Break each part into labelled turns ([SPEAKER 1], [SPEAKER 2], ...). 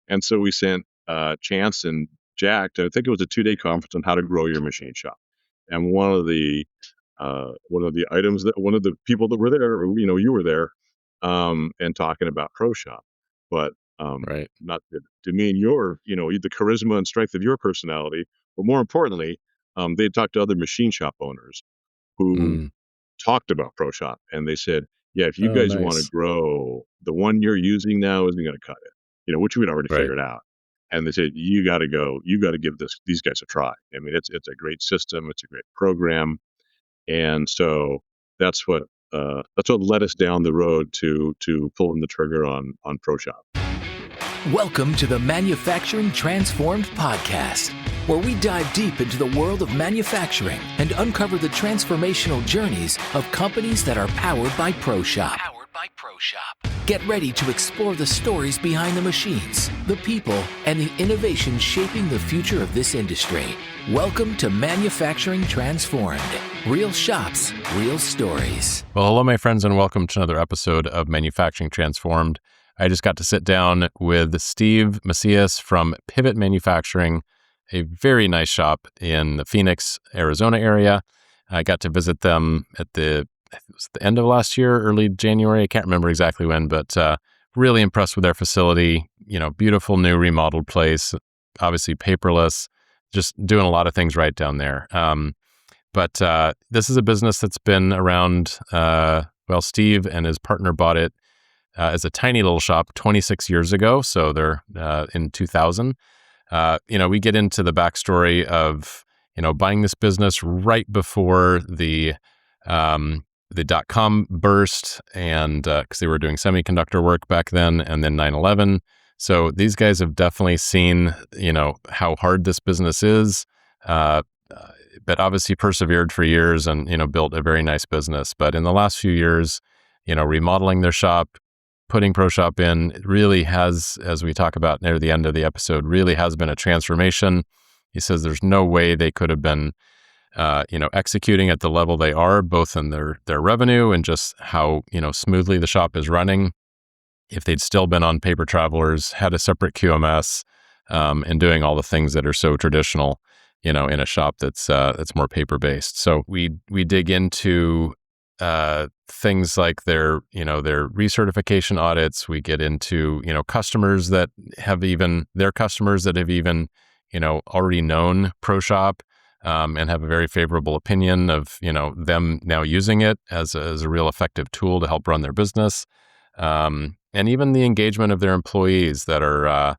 [SPEAKER 1] And so we sent Chance and Jack to, I think it was a 2-day conference on how to grow your machine shop. And one of the items that one of the people that were there, you were there, and talking about Pro Shop, but
[SPEAKER 2] Right.
[SPEAKER 1] not to demean your, the charisma and strength of your personality, but more importantly, they talked to other machine shop owners who
[SPEAKER 2] Mm.
[SPEAKER 1] talked about Pro Shop, and they said, "Yeah, if you
[SPEAKER 2] Oh,
[SPEAKER 1] guys want to
[SPEAKER 2] nice.
[SPEAKER 1] grow, the one you're using now isn't going to cut it." Which we'd already
[SPEAKER 2] Right.
[SPEAKER 1] figured out. And they said, "You got to go. You got to give these guys a try. I mean, it's a great system. It's a great program." And so that's what led us down the road to pulling the trigger on Pro Shop.
[SPEAKER 3] Welcome to the Manufacturing Transformed podcast, where we dive deep into the world of manufacturing and uncover the transformational journeys of companies that are powered by Pro Shop. Get ready to explore the stories behind the machines, the people, and the innovations shaping the future of this industry. Welcome to Manufacturing Transformed. Real shops, real stories.
[SPEAKER 2] Well, hello, my friends, and welcome to another episode of Manufacturing Transformed. I just got to sit down with Steve Macias from Pivot Manufacturing, a very nice shop in the Phoenix, Arizona area. I got to visit them at I think it was the end of last year, early January. I can't remember exactly when, but really impressed with their facility. Beautiful new remodeled place, obviously paperless, just doing a lot of things right down there. But this is a business that's been around. Steve and his partner bought it as a tiny little shop 26 years ago. So they're in 2000. We get into the backstory of buying this business right before the dot-com burst, and because they were doing semiconductor work back then, and then 9/11. So these guys have definitely seen how hard this business is. But obviously persevered for years and, built a very nice business. But in the last few years, remodeling their shop, putting Pro Shop in, it really has, as we talk about near the end of the episode, really has been a transformation. He says there's no way they could have been, executing at the level they are, both in their revenue and just how, smoothly the shop is running, if they'd still been on paper travelers, had a separate QMS, and doing all the things that are so traditional, in a shop that's more paper based. So we dig into things like their recertification audits. We get into customers that have even already known Pro Shop, and have a very favorable opinion of them now using it as a real effective tool to help run their business, and even the engagement of their employees that are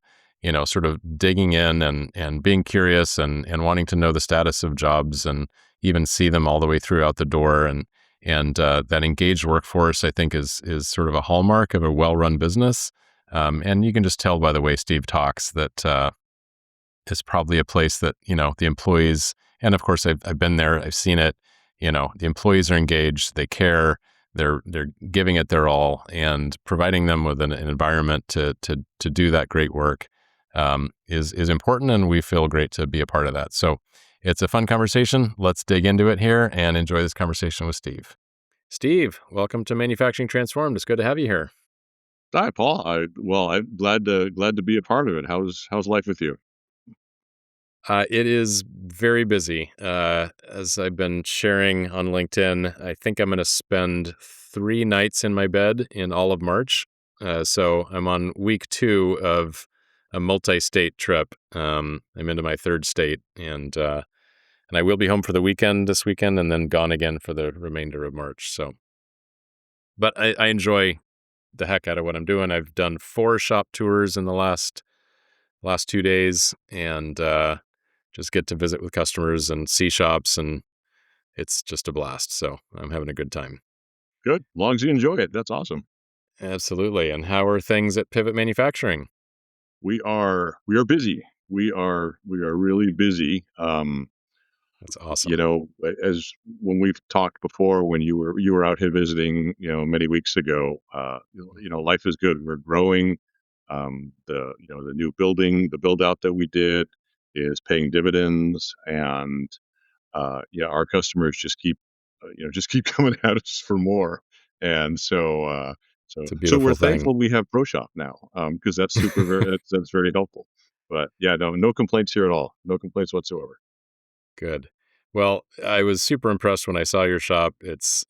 [SPEAKER 2] sort of digging in and being curious and wanting to know the status of jobs and even see them all the way through out the door. And that engaged workforce, I think, is sort of a hallmark of a well-run business. And you can just tell by the way Steve talks that it's probably a place that, the employees, and of course I've been there, I've seen it, the employees are engaged, they care, they're giving it their all, and providing them with an environment to do that great work is important, and we feel great to be a part of that. So it's a fun conversation. Let's dig into it here and enjoy this conversation with Steve. Steve, welcome to Manufacturing Transformed. It's good to have you here.
[SPEAKER 1] Hi, Paul. I'm glad to be a part of it. How's life with you?
[SPEAKER 2] It is very busy. As I've been sharing on LinkedIn, I think I'm going to spend 3 nights in my bed in all of March. So I'm on week 2 of a multi-state trip. I'm into my 3rd state, and I will be home for the weekend this weekend, and then gone again for the remainder of March. So, but I enjoy the heck out of what I'm doing. I've done 4 shop tours in the last 2 days, and just get to visit with customers and see shops, and it's just a blast. So I'm having a good time.
[SPEAKER 1] Good. As long as you enjoy it, that's awesome.
[SPEAKER 2] Absolutely. And how are things at Pivot Manufacturing?
[SPEAKER 1] We are busy. We are really busy.
[SPEAKER 2] That's awesome.
[SPEAKER 1] As when we've talked before, when you were out here visiting, many weeks ago, life is good. We're growing. The new building, the build out that we did is paying dividends, and our customers just keep coming at us for more. And so So
[SPEAKER 2] It's a
[SPEAKER 1] so we're
[SPEAKER 2] beautiful thing.
[SPEAKER 1] thankful we have ProShop now, because that's super very that's very helpful. But yeah, no complaints here at all. No complaints whatsoever.
[SPEAKER 2] Good. Well, I was super impressed when I saw your shop. It's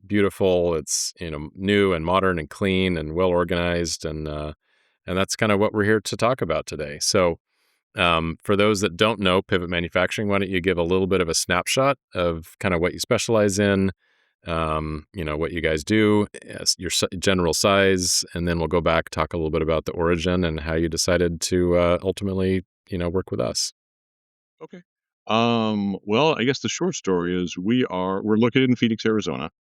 [SPEAKER 2] beautiful. It's, new and modern and clean and well organized, and that's kind of what we're here to talk about today. So, for those that don't know Pivot Manufacturing, why don't you give a little bit of a snapshot of kind of what you specialize in, what you guys do, your general size, and then we'll go back, talk a little bit about the origin and how you decided to ultimately, work with us.
[SPEAKER 1] Okay. Well, I guess the short story is we're located in Phoenix, Arizona,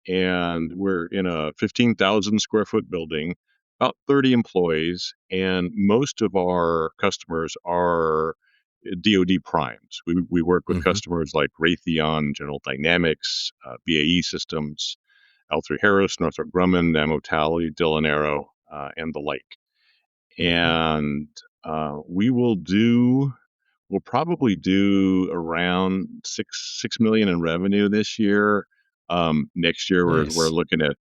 [SPEAKER 1] and we're in a 15,000 square foot building, about 30 employees, and most of our customers are DoD primes. We work with
[SPEAKER 2] Hmm.
[SPEAKER 1] customers like Raytheon, General Dynamics, BAE Systems, L3 Harris, Northrop Grumman, Ammo Tally, Dillon Aero, and the like.
[SPEAKER 2] Hmm.
[SPEAKER 1] And we will do we'll probably do around 6 million in revenue this year. Next year, we're
[SPEAKER 2] Nice.
[SPEAKER 1] looking at,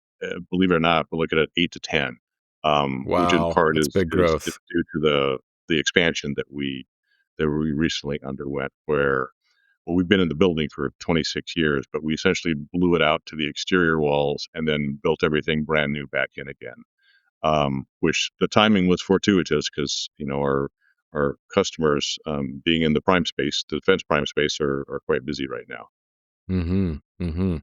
[SPEAKER 1] believe it or not, we're looking at 8 to 10, which in
[SPEAKER 2] Wow,
[SPEAKER 1] part
[SPEAKER 2] that's big
[SPEAKER 1] is
[SPEAKER 2] growth.
[SPEAKER 1] due to the expansion that we recently underwent. Where well, we've been in the building for 26 years, but we essentially blew it out to the exterior walls and then built everything brand new back in again, which the timing was fortuitous because our customers, being in the prime space, the defense prime space, are quite busy right now.
[SPEAKER 2] Mhm, mhm,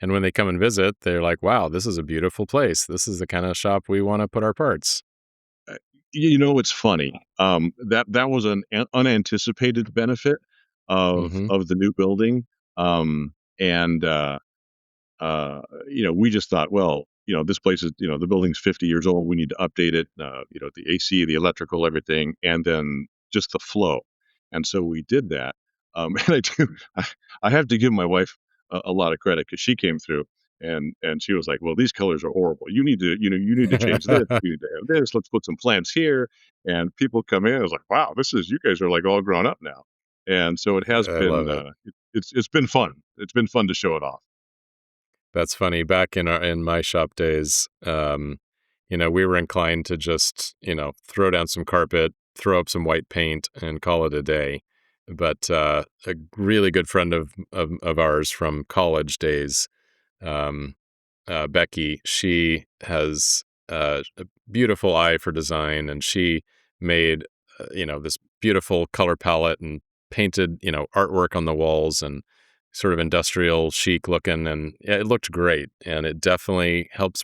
[SPEAKER 2] and when they come and visit, they're like, "Wow, this is a beautiful place. This is the kinda shop we wanna put our parts."
[SPEAKER 1] Uh, it's funny, that was an unanticipated benefit
[SPEAKER 2] Mhm,
[SPEAKER 1] of the new building, and we just thought, well, this place is, the building's 50 years old. We need to update it, the AC, the electrical, everything, and then just the flow. And so we did that. And I, I have to give my wife a lot of credit because she came through and she was like, well, these colors are horrible. You need to change this. You need to have this. Let's put some plants here. And people come in. I was like, wow, you guys are like all grown up now. And so it has
[SPEAKER 2] I
[SPEAKER 1] been,
[SPEAKER 2] love it.
[SPEAKER 1] it's been fun. It's been fun to show it off.
[SPEAKER 2] That's funny. Back in my shop days, we were inclined to just, throw down some carpet, throw up some white paint, and call it a day. But a really good friend of ours from college days, um, Becky, she has a beautiful eye for design, and she made this beautiful color palette and painted artwork on the walls and sort of industrial chic looking, and yeah, it looked great, and it definitely helps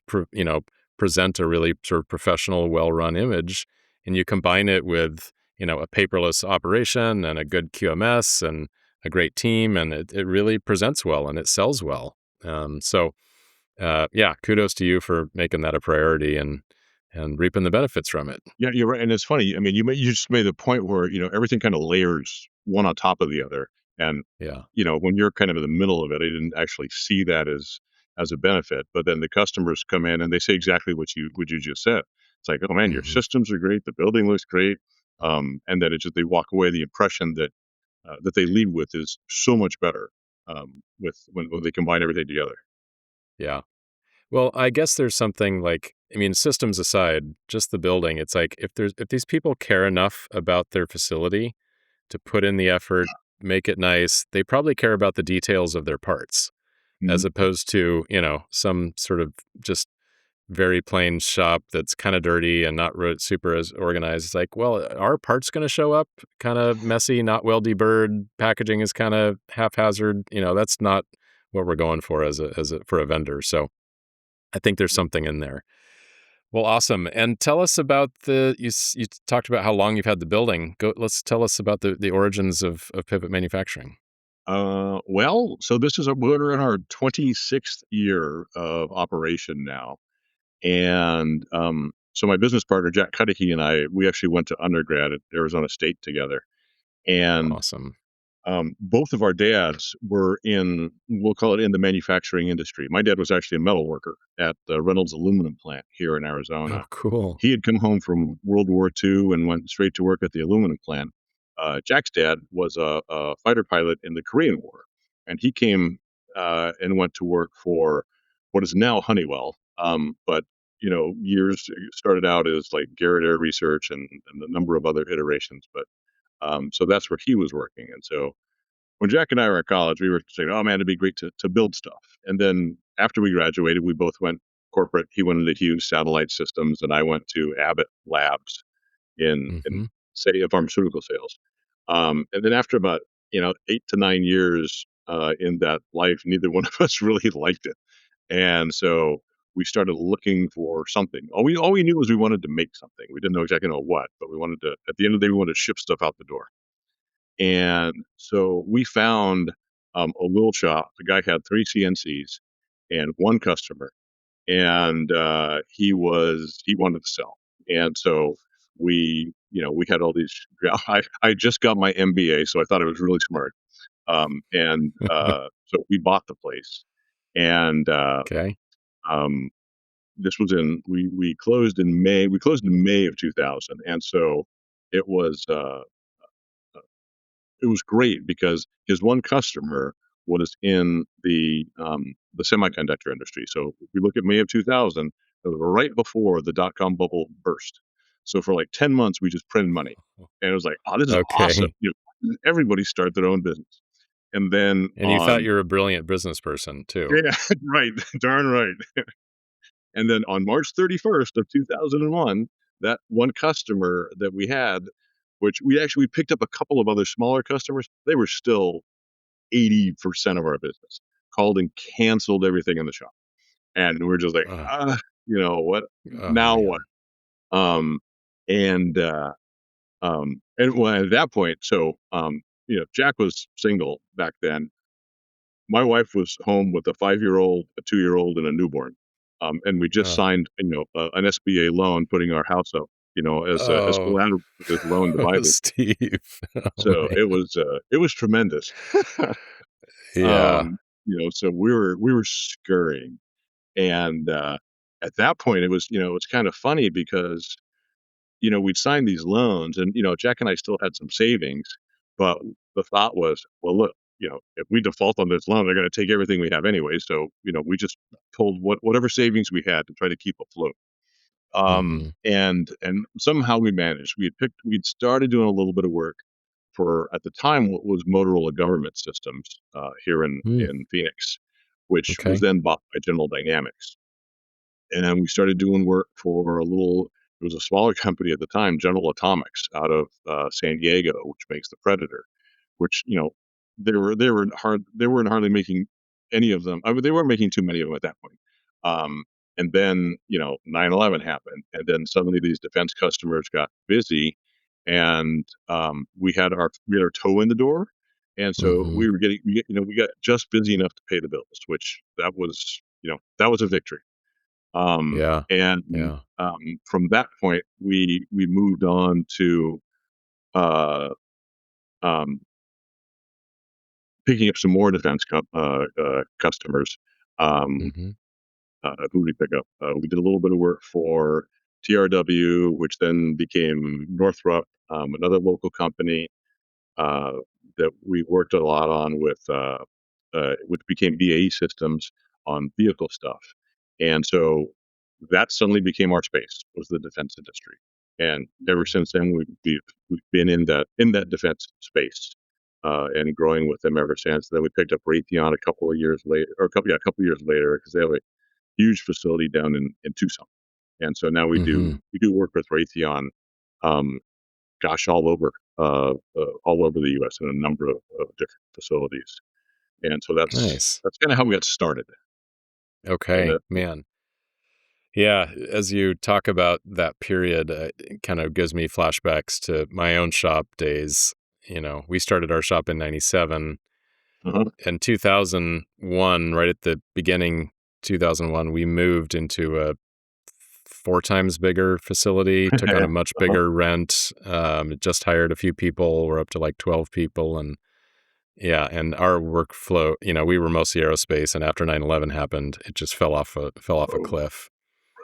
[SPEAKER 2] present a really sort of professional, well run image, and you combine it with a paperless operation and a good QMS and a great team, and it really presents well and it sells well. So yeah, kudos to you for making that a priority and reaping the benefits from it.
[SPEAKER 1] Yeah, you're right, and it's funny. I mean, you just made the point where everything kind of layers one on top of the other, and
[SPEAKER 2] Yeah.
[SPEAKER 1] when you're kind of in the middle of it, I didn't actually see that as a benefit. But then the customers come in and they say exactly what you just said. It's like, oh man, your
[SPEAKER 2] Hmm.
[SPEAKER 1] systems are great, the building looks great, and then they walk away. The impression that they leave with is so much better, with when they combine everything together.
[SPEAKER 2] Yeah. Well, I guess there's something like, I mean, systems aside, just the building. It's like if these people care enough about their facility to put in the effort, make it nice, they probably care about the details of their parts, as
[SPEAKER 1] Mhm.
[SPEAKER 2] opposed to some sort of just very plain shop that's kind of dirty and not super as organized. It's like, well, are parts going to show up kind of messy, not well deburred? Packaging is kind of haphazard. That's not what we're going for as a for a vendor. So I think there's something in there. Well, awesome. And tell us about you talked about how long you've had the building. Let's tell us about the origins of Pivot Manufacturing.
[SPEAKER 1] Well, so we're in our 26th year of operation now. And so my business partner, Jack Cudahy, and we actually went to undergrad at Arizona State together. And
[SPEAKER 2] Awesome.
[SPEAKER 1] both of our dads were we'll call it in the manufacturing industry. My dad was actually a metal worker at the Reynolds aluminum plant here in
[SPEAKER 2] Oh,
[SPEAKER 1] Arizona.
[SPEAKER 2] cool.
[SPEAKER 1] He had come home from World War II and went straight to work at the aluminum plant. Jack's dad was a fighter pilot in the Korean War, and he came and went to work for what is now Honeywell. But years started out as like Garrett Air Research and a number of other iterations. But so that's where he was working. And so when Jack and I were at college, we were saying, "Oh man, it'd be great to build stuff." And then after we graduated, we both went corporate. He went into Hughes Satellite Systems, and I went to Abbott Labs in
[SPEAKER 2] Mm-hmm.
[SPEAKER 1] say pharmaceutical sales. And then after about 8 to 9 years in that life, neither one of us really liked it, and so we started looking for something. All we knew was we wanted to make something. We didn't know exactly know what, but we wanted to. At the end of the day, we wanted to ship stuff out the door. And so we found a little shop. The guy had 3 CNCs and one customer, and he wanted to sell. And so we had all these. I just got my MBA, so I thought it was really smart. And so we bought the place, and
[SPEAKER 2] Okay.
[SPEAKER 1] um, this was in we closed in May. We closed in May of 2000, and so it was. It was great because his one customer was in the semiconductor industry. So if we look at May of 2000, it was right before the dot-com bubble burst. So for like 10 months, we just printed money. And it was like, oh, this is awesome.
[SPEAKER 2] Okay.
[SPEAKER 1] Everybody start their own business. And then
[SPEAKER 2] And you thought you were a brilliant business person too.
[SPEAKER 1] yeah, right, darn right. And then on March 31st of 2001, that one customer that we had, which we picked up a couple of other smaller customers, they were still 80% of our business, called and canceled everything in the shop. And we're just like,
[SPEAKER 2] Oh,
[SPEAKER 1] what
[SPEAKER 2] oh
[SPEAKER 1] now what?
[SPEAKER 2] man.
[SPEAKER 1] Um, and well, at that point, so Jack was single back then. My wife was home with a 5-year-old, a 2-year-old, and a newborn. And we just
[SPEAKER 2] Oh,
[SPEAKER 1] signed, an SBA loan, putting our house up, as
[SPEAKER 2] oh,
[SPEAKER 1] collateral for this loan to buy this.
[SPEAKER 2] Steve. Oh
[SPEAKER 1] So
[SPEAKER 2] man.
[SPEAKER 1] it was tremendous.
[SPEAKER 2] Yeah.
[SPEAKER 1] um, so we were scurrying, and at that point, it's kind of funny because we'd signed these loans, and Jack and I still had some savings, but the thought was, well, look, if we default on this loan, they're going to take everything we have anyway. So we just pulled whatever savings we had to try to keep afloat.
[SPEAKER 2] Mm-hmm.
[SPEAKER 1] And somehow we managed. We'd started doing a little bit of work for, at the time, what was Motorola Government Systems here in
[SPEAKER 2] Mm,
[SPEAKER 1] in Phoenix, which was
[SPEAKER 2] okay.
[SPEAKER 1] then bought by General Dynamics. And we started doing work for it was a smaller company at the time, General Atomics, out of San Diego, which makes the Predator, which they weren't hardly making any of them. I mean, they weren't making too many of them at that point. Um, and then 9/11 happened, and then suddenly these defense customers got busy, and we had our toe in the door, and so
[SPEAKER 2] Mm-hmm.
[SPEAKER 1] we got just busy enough to pay the bills, which that was a victory. Um,
[SPEAKER 2] Yeah.
[SPEAKER 1] and
[SPEAKER 2] Yeah.
[SPEAKER 1] from that point, we moved on to uh, um, picking up some more defense customers. Um,
[SPEAKER 2] Mm-hmm.
[SPEAKER 1] who did we pick up? We did a little bit of work for TRW, which then became Northrop, another local company uh, that we worked a lot on which became BAE Systems on vehicle stuff. And so that suddenly became our space, was the defense industry. And ever since then, we've been in that defense space, and growing with them ever since. Then we picked up Raytheon a couple of years later, or a couple of years later, because they have a huge facility down in Tucson. And so now we
[SPEAKER 2] Mm-hmm.
[SPEAKER 1] do work with Raytheon, um, gosh, all over the U.S. in a number of different facilities. And so that's
[SPEAKER 2] Nice.
[SPEAKER 1] that's kind of how we got started. And
[SPEAKER 2] Okay, man. Yeah, as you talk about that period, it kind of gives me flashbacks to my own shop days. We started our shop in 97.
[SPEAKER 1] uh-huh.
[SPEAKER 2] In 2001, right at the beginning, 2001, we moved into a 4 times bigger facility, took on a much
[SPEAKER 1] Uh-huh.
[SPEAKER 2] bigger rent, just hired a few people. We're up to like 12 people. And yeah, and our workflow, we were mostly aerospace. And after 9/11 happened, it just fell off a
[SPEAKER 1] Oh,
[SPEAKER 2] cliff.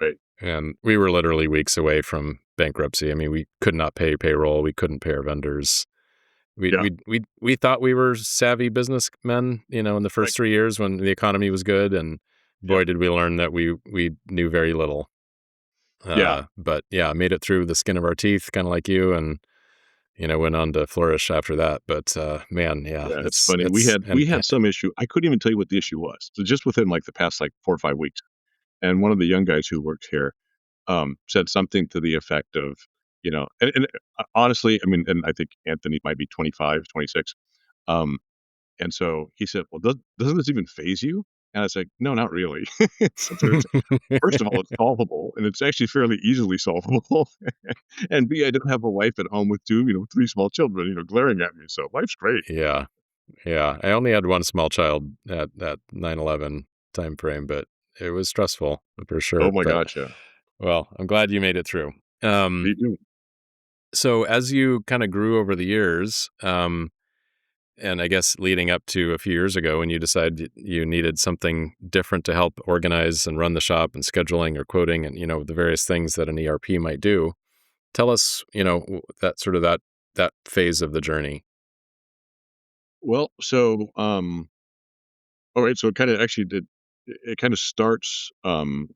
[SPEAKER 1] right.
[SPEAKER 2] And we were literally weeks away from bankruptcy. I mean, we could not pay payroll. We couldn't pay our vendors. We
[SPEAKER 1] Yeah.
[SPEAKER 2] we we we thought we were savvy businessmen, in the
[SPEAKER 1] Right.
[SPEAKER 2] first 3 years when the economy was good, and
[SPEAKER 1] Yep.
[SPEAKER 2] boy, did we learn that we knew very little.
[SPEAKER 1] Yeah.
[SPEAKER 2] But yeah, made it through the skin of our teeth, kind of like you, and went on to flourish after that. But man, yeah,
[SPEAKER 1] Yeah, it's
[SPEAKER 2] it's
[SPEAKER 1] funny. We
[SPEAKER 2] it's
[SPEAKER 1] had
[SPEAKER 2] and
[SPEAKER 1] we had some issue. I couldn't even tell you what the issue was. So just within like the past like 4 or 5 weeks. And one of the young guys who works here said something to the effect of, honestly, I mean, and I think Anthony might be 25, 26. Um, and so he said, "Well, doesn't this even phase you?" And I was like, "No, not really." So first of all, it's solvable, and it's actually fairly easily solvable. And B, I don't have a wife at home with two, 3 small children, glaring at me. So life's great.
[SPEAKER 2] Yeah. Yeah, I only had one small child at that 9/11 time frame, but it was stressful for
[SPEAKER 1] Oh
[SPEAKER 2] sure.
[SPEAKER 1] my
[SPEAKER 2] But
[SPEAKER 1] gosh, yeah.
[SPEAKER 2] well, I'm glad you made it through.
[SPEAKER 1] Me too.
[SPEAKER 2] So as you kind of grew over the years, and I guess leading up to a few years ago when you decided you needed something different to help organize and run the shop and scheduling or quoting and the various things that an ERP might do. Tell us, that sort of that phase of the journey.
[SPEAKER 1] Well, so, all right, so it kinda actually did it kinda starts, from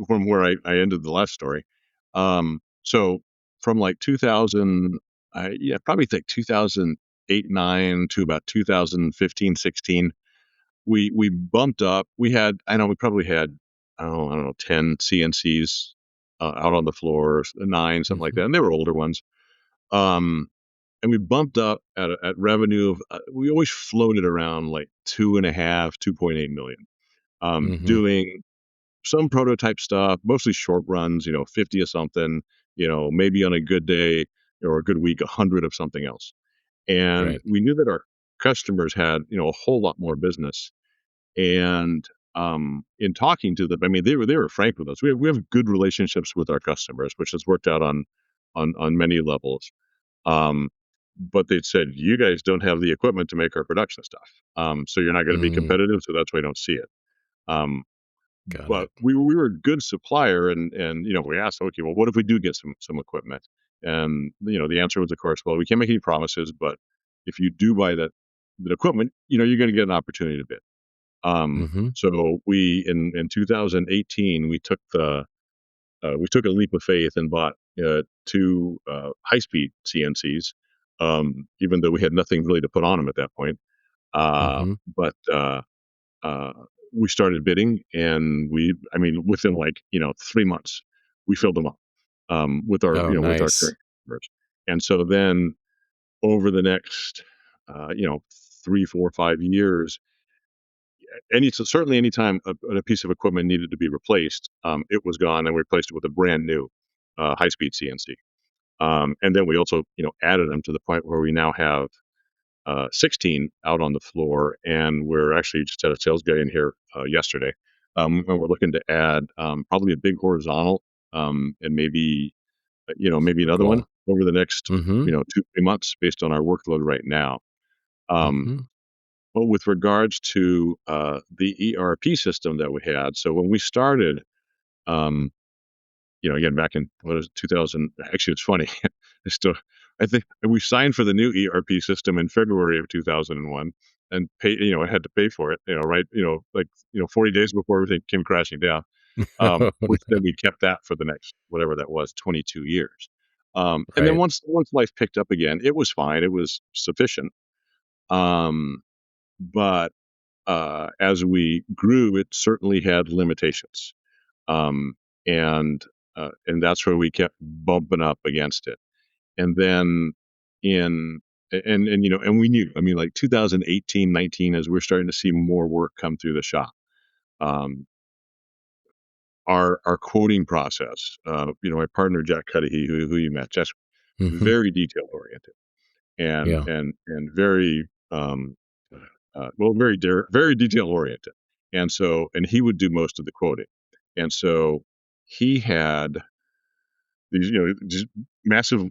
[SPEAKER 1] where I ended the last story. So from, like, 2000, yeah, probably like 2008, 9 to about 2015, 16, we bumped up. We had I know we probably had, I don't know, 10 CNCs, out on the floor, 9, something like
[SPEAKER 2] Hmm.
[SPEAKER 1] that, and they were older ones. Um and we bumped up at revenue of we always floated around like 2.5, 2.8 million,
[SPEAKER 2] Hmm.
[SPEAKER 1] doing some prototype stuff, mostly short runs, 50 of something, maybe on a good day or a good week, 100 of something else. And
[SPEAKER 2] Right.
[SPEAKER 1] we knew that our customers had, a whole lot more business. And in talking to them, I mean, they were frank with us. We have good relationships with our customers, which has worked out on many levels. Um, but they said, "You guys don't have the equipment to make our production stuff, so you're not gonna be
[SPEAKER 2] Mm,
[SPEAKER 1] competitive, so that's why you don't see it." Um,
[SPEAKER 2] got
[SPEAKER 1] but
[SPEAKER 2] it.
[SPEAKER 1] we were a good supplier, and we asked, "Okay, well, what if we do get some equipment?" And, the answer was, of course, "Well, we can't make any promises, but if you do buy that equipment, you're gonna get an opportunity to bid."
[SPEAKER 2] Hmm.
[SPEAKER 1] So in 2018, we took a leap of faith and bought two high-speed CNCs, even though we had nothing really to put on them at that point.
[SPEAKER 2] Hmm.
[SPEAKER 1] But uh, we started bidding, and I mean, within like 3 months, we filled them up with our
[SPEAKER 2] Oh,
[SPEAKER 1] with our
[SPEAKER 2] nice.
[SPEAKER 1] current customers. And so then over the next uh, you know 3, 4, 5 years, certainly anytime a piece of equipment needed to be replaced, it was gone, and we replaced it with a brand new high-speed CNC. And then we also, added them to the point where we now have 16 out on the floor, and we're actually just had a sales guy in here yesterday, and we're looking to add probably a big horizontal, and maybe
[SPEAKER 2] Super
[SPEAKER 1] another one
[SPEAKER 2] cool.
[SPEAKER 1] over the next,
[SPEAKER 2] Hmm.
[SPEAKER 1] 2, 3 months based on our workload right now. Um,
[SPEAKER 2] Hmm.
[SPEAKER 1] but with regards to the ERP system that we had, so when we started, um, again, back in what is it, 2000, actually, it's funny. I still I think we signed for the new ERP system in February of 2001 and I had to pay for it, right, like, 40 days before everything came crashing down, which then we kept that for the next, whatever that was, 22 years. And then
[SPEAKER 2] Right.
[SPEAKER 1] once life picked up again, it was fine. It was sufficient. Um, but, as we grew, it certainly had limitations. Um, and that's where we kept bumping up against it. And then in and we knew, I mean, like 2018, 19, as we're starting to see more work come through the shop. Um, our quoting process, my partner Jack Cudahy, who you met, just
[SPEAKER 2] Hmm.
[SPEAKER 1] very detail oriented and
[SPEAKER 2] Yeah.
[SPEAKER 1] very very detail oriented. And he would do most of the quoting. And so he had these, just massive,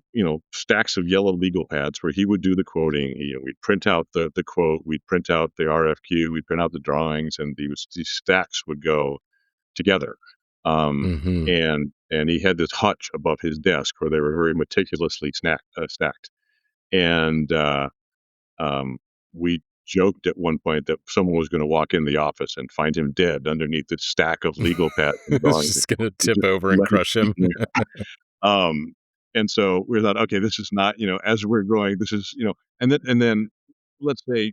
[SPEAKER 1] stacks of yellow legal pads where he would do the quoting. We'd print out the quote, we'd print out the RFQ, we'd print out the drawings, and these stacks would go together. Um,
[SPEAKER 2] Hmm.
[SPEAKER 1] and he had this hutch above his desk where they were very meticulously stacked. And um, we joked at one point that someone was going to walk in the office and find him dead underneath the stack of legal pads and
[SPEAKER 2] It's
[SPEAKER 1] drawings.
[SPEAKER 2] just going to
[SPEAKER 1] We
[SPEAKER 2] tip
[SPEAKER 1] just
[SPEAKER 2] over and
[SPEAKER 1] let him
[SPEAKER 2] crush
[SPEAKER 1] keep
[SPEAKER 2] him.
[SPEAKER 1] doing it. And so we thought, okay, this is not, as we're growing, this is, and then let's say,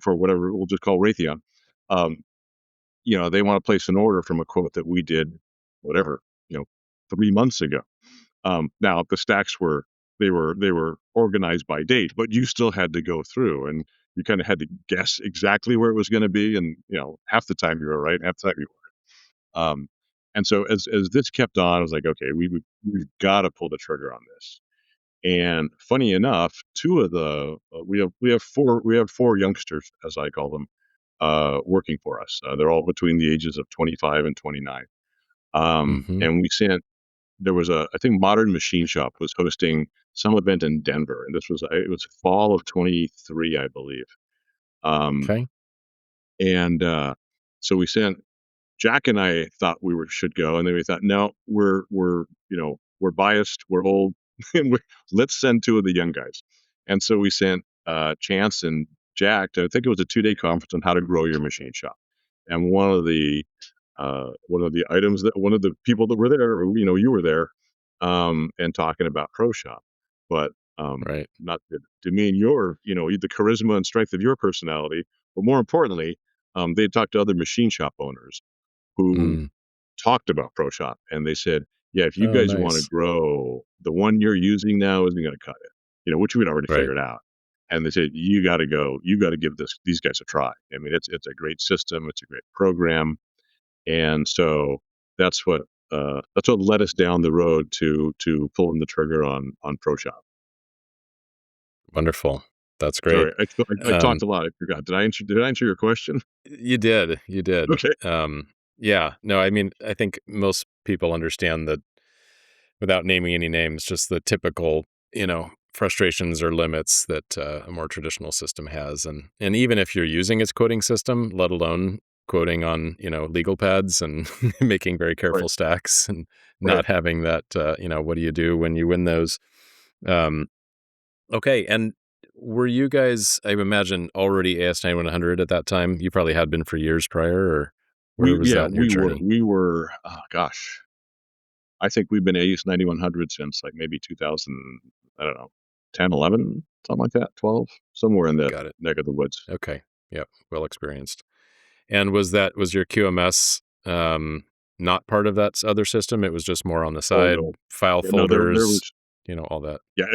[SPEAKER 1] for whatever we'll just call Raytheon, um, they want to place an order from a quote that we did, whatever, you know, 3 months ago. Now the stacks were organized by date, but you still had to go through and you kind of had to guess exactly where it was going to be, and half the time you were right, half the time you were. And so as this kept on, I was like, okay, we've got to pull the trigger on this. And funny enough, two of the we have four youngsters, as I call them, working for us. They're all between the ages of 25 and 29.
[SPEAKER 2] Hmm.
[SPEAKER 1] And we sent there was I think Modern Machine Shop was hosting some event in Denver, and it was fall of 23, I believe. Um,
[SPEAKER 2] Okay.
[SPEAKER 1] and so we sent Jack and I thought should go, and then we thought, no, we're biased, we're old, and let's send two of the young guys. And so we sent Chance and Jack to, I think it was a 2-day conference on how to grow your machine shop. And one of the items that one of the people that were there, you were there, and talking about Pro Shop, but
[SPEAKER 2] Right.
[SPEAKER 1] not to demean your, the charisma and strength of your personality, but more importantly, they talked to other machine shop owners who
[SPEAKER 2] Mm.
[SPEAKER 1] talked about Pro Shop, and they said, "Yeah, if you
[SPEAKER 2] Oh,
[SPEAKER 1] guys want to
[SPEAKER 2] nice.
[SPEAKER 1] grow, the one you're using now isn't going to cut it." Which we'd already
[SPEAKER 2] Right.
[SPEAKER 1] figured out. And they said, "You got to go. You got to give these guys a try. I mean, it's a great system. It's a great program." And so that's what led us down the road to pulling the trigger on Pro Shop.
[SPEAKER 2] Wonderful. That's great.
[SPEAKER 1] Sorry, I
[SPEAKER 2] Um,
[SPEAKER 1] talked a lot. I forgot. Did I answer your question?
[SPEAKER 2] you did. You did.
[SPEAKER 1] Okay.
[SPEAKER 2] Yeah. No, I mean, I think most people understand that without naming any names, just the typical, frustrations or limits that a more traditional system has. And even if you're using its quoting system, let alone quoting on, legal pads and making very
[SPEAKER 1] Right.
[SPEAKER 2] careful stacks and
[SPEAKER 1] Right.
[SPEAKER 2] not having that, what do you do when you win those? Um, okay. And were you guys, I imagine, already AS9100 at that time? You probably had been for years prior, or where was
[SPEAKER 1] Yeah,
[SPEAKER 2] that in your journey?
[SPEAKER 1] we were, oh gosh, I think we've been ACE 9100 since like maybe 2000, I don't know, 10, 11, something like that, 12, somewhere in that
[SPEAKER 2] Got it.
[SPEAKER 1] neck of the woods.
[SPEAKER 2] Okay. Yep. Well experienced. And was your QMS not part of that other system? It was just more on the
[SPEAKER 1] Oh
[SPEAKER 2] side,
[SPEAKER 1] no.
[SPEAKER 2] file
[SPEAKER 1] Yeah, no, there
[SPEAKER 2] folders,
[SPEAKER 1] was,
[SPEAKER 2] all that.
[SPEAKER 1] yeah,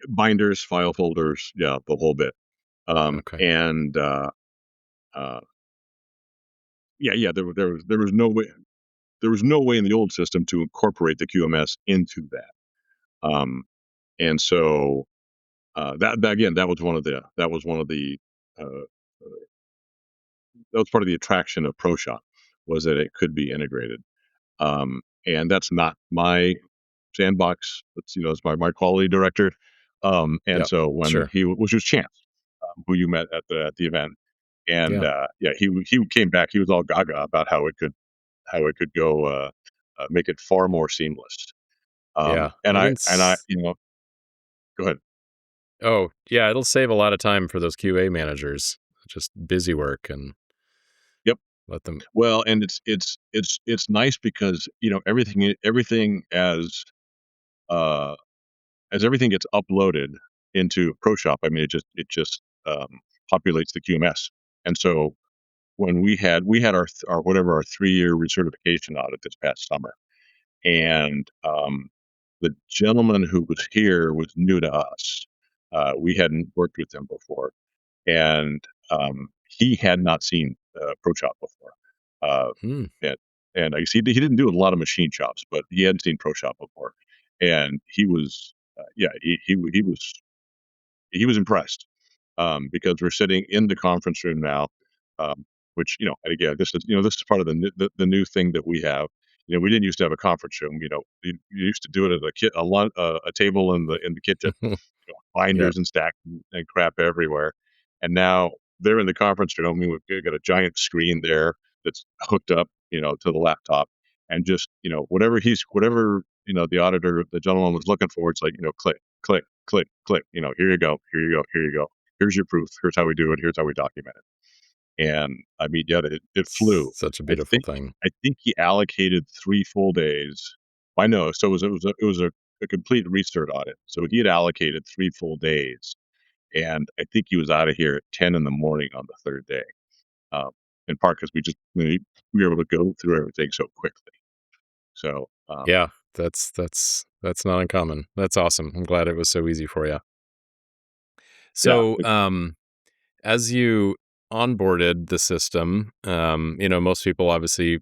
[SPEAKER 1] binders, file folders, yeah, the whole bit.
[SPEAKER 2] Okay.
[SPEAKER 1] And uh, yeah, yeah, there was no way in the old system to incorporate the QMS into that. Um, and so again, that was one of the uh, that was part of the attraction of ProShop, was that it could be integrated. And that's not my sandbox. It's my quality director. And
[SPEAKER 2] Yep.
[SPEAKER 1] so when
[SPEAKER 2] Sure.
[SPEAKER 1] which was Chance, who you met at the event, and
[SPEAKER 2] Yeah.
[SPEAKER 1] yeah, he came back. He was all gaga about how it could go, make it far more seamless.
[SPEAKER 2] Yeah.
[SPEAKER 1] And
[SPEAKER 2] I
[SPEAKER 1] I
[SPEAKER 2] mean,
[SPEAKER 1] and I go ahead.
[SPEAKER 2] oh, yeah, it'll save a lot of time for those QA managers. Just busy work and
[SPEAKER 1] Yep.
[SPEAKER 2] let them.
[SPEAKER 1] Well, and it's nice because everything uh as everything gets uploaded into ProShop, I mean, it just populates the QMS. And so when we had our whatever our 3-year recertification audit this past summer, and the gentleman who was here was new to us. We hadn't worked with him before, and he had not seen Pro Shop before. Uh,
[SPEAKER 2] Hmm.
[SPEAKER 1] and, and I guess he didn't do a lot of machine shops, but he hadn't seen Pro Shop before, and he was yeah he was impressed, because we're sitting in the conference room now, which and again, this is part of the new thing that we have. We didn't used to have a conference room. You used to do it at a table in the kitchen,
[SPEAKER 2] Yep.
[SPEAKER 1] binders and stacks and crap everywhere. And now they're in the conference room. I mean, we've got a giant screen there that's hooked up, to the laptop, and just whatever the auditor, the gentleman was looking for. It's like click, click, click, click. Here you go, here you go, here you go. here's your proof. Here's how we do it. Here's how we document it. And I mean, yeah, it flew.
[SPEAKER 2] Such a
[SPEAKER 1] I
[SPEAKER 2] beautiful
[SPEAKER 1] think
[SPEAKER 2] thing.
[SPEAKER 1] I think he allocated 3 full days. I know. So it was a complete restart audit. So he had allocated 3 full days, and I think he was out of here at 10 in the morning on the 3rd day. Um, in part because we were able to go through everything so quickly. So,
[SPEAKER 2] Yeah, that's not uncommon. That's awesome. I'm glad it was so easy for you.
[SPEAKER 1] yeah.
[SPEAKER 2] So, as you onboarded the system, most people obviously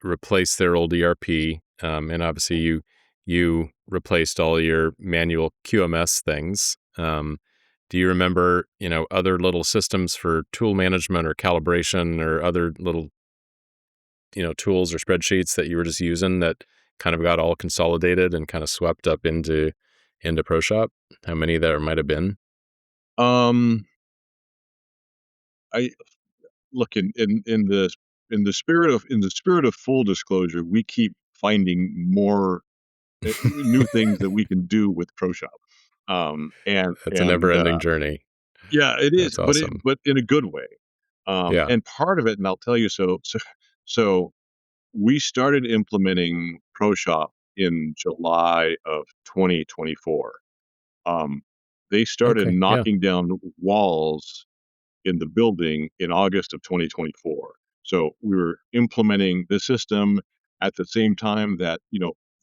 [SPEAKER 2] replace their old ERP, and obviously you replaced all your manual QMS things. Do you remember, other little systems for tool management or calibration or other little, tools or spreadsheets that you were just using that kind of got all consolidated and kind of swept up into ProShop? How many there might have been?
[SPEAKER 1] Um, I look in the spirit of full disclosure, we keep finding more new things that we can do with ProShop.
[SPEAKER 2] It's a never-ending journey.
[SPEAKER 1] Yeah, it is,
[SPEAKER 2] That's
[SPEAKER 1] but
[SPEAKER 2] awesome.
[SPEAKER 1] in a good way.
[SPEAKER 2] Yeah.
[SPEAKER 1] And part of it, and I'll tell you, so we started implementing ProShop in July of 2024. Um, they started
[SPEAKER 2] Okay. Yeah.
[SPEAKER 1] knocking down walls in the building in August of 2024. So we were implementing the system at the same time that,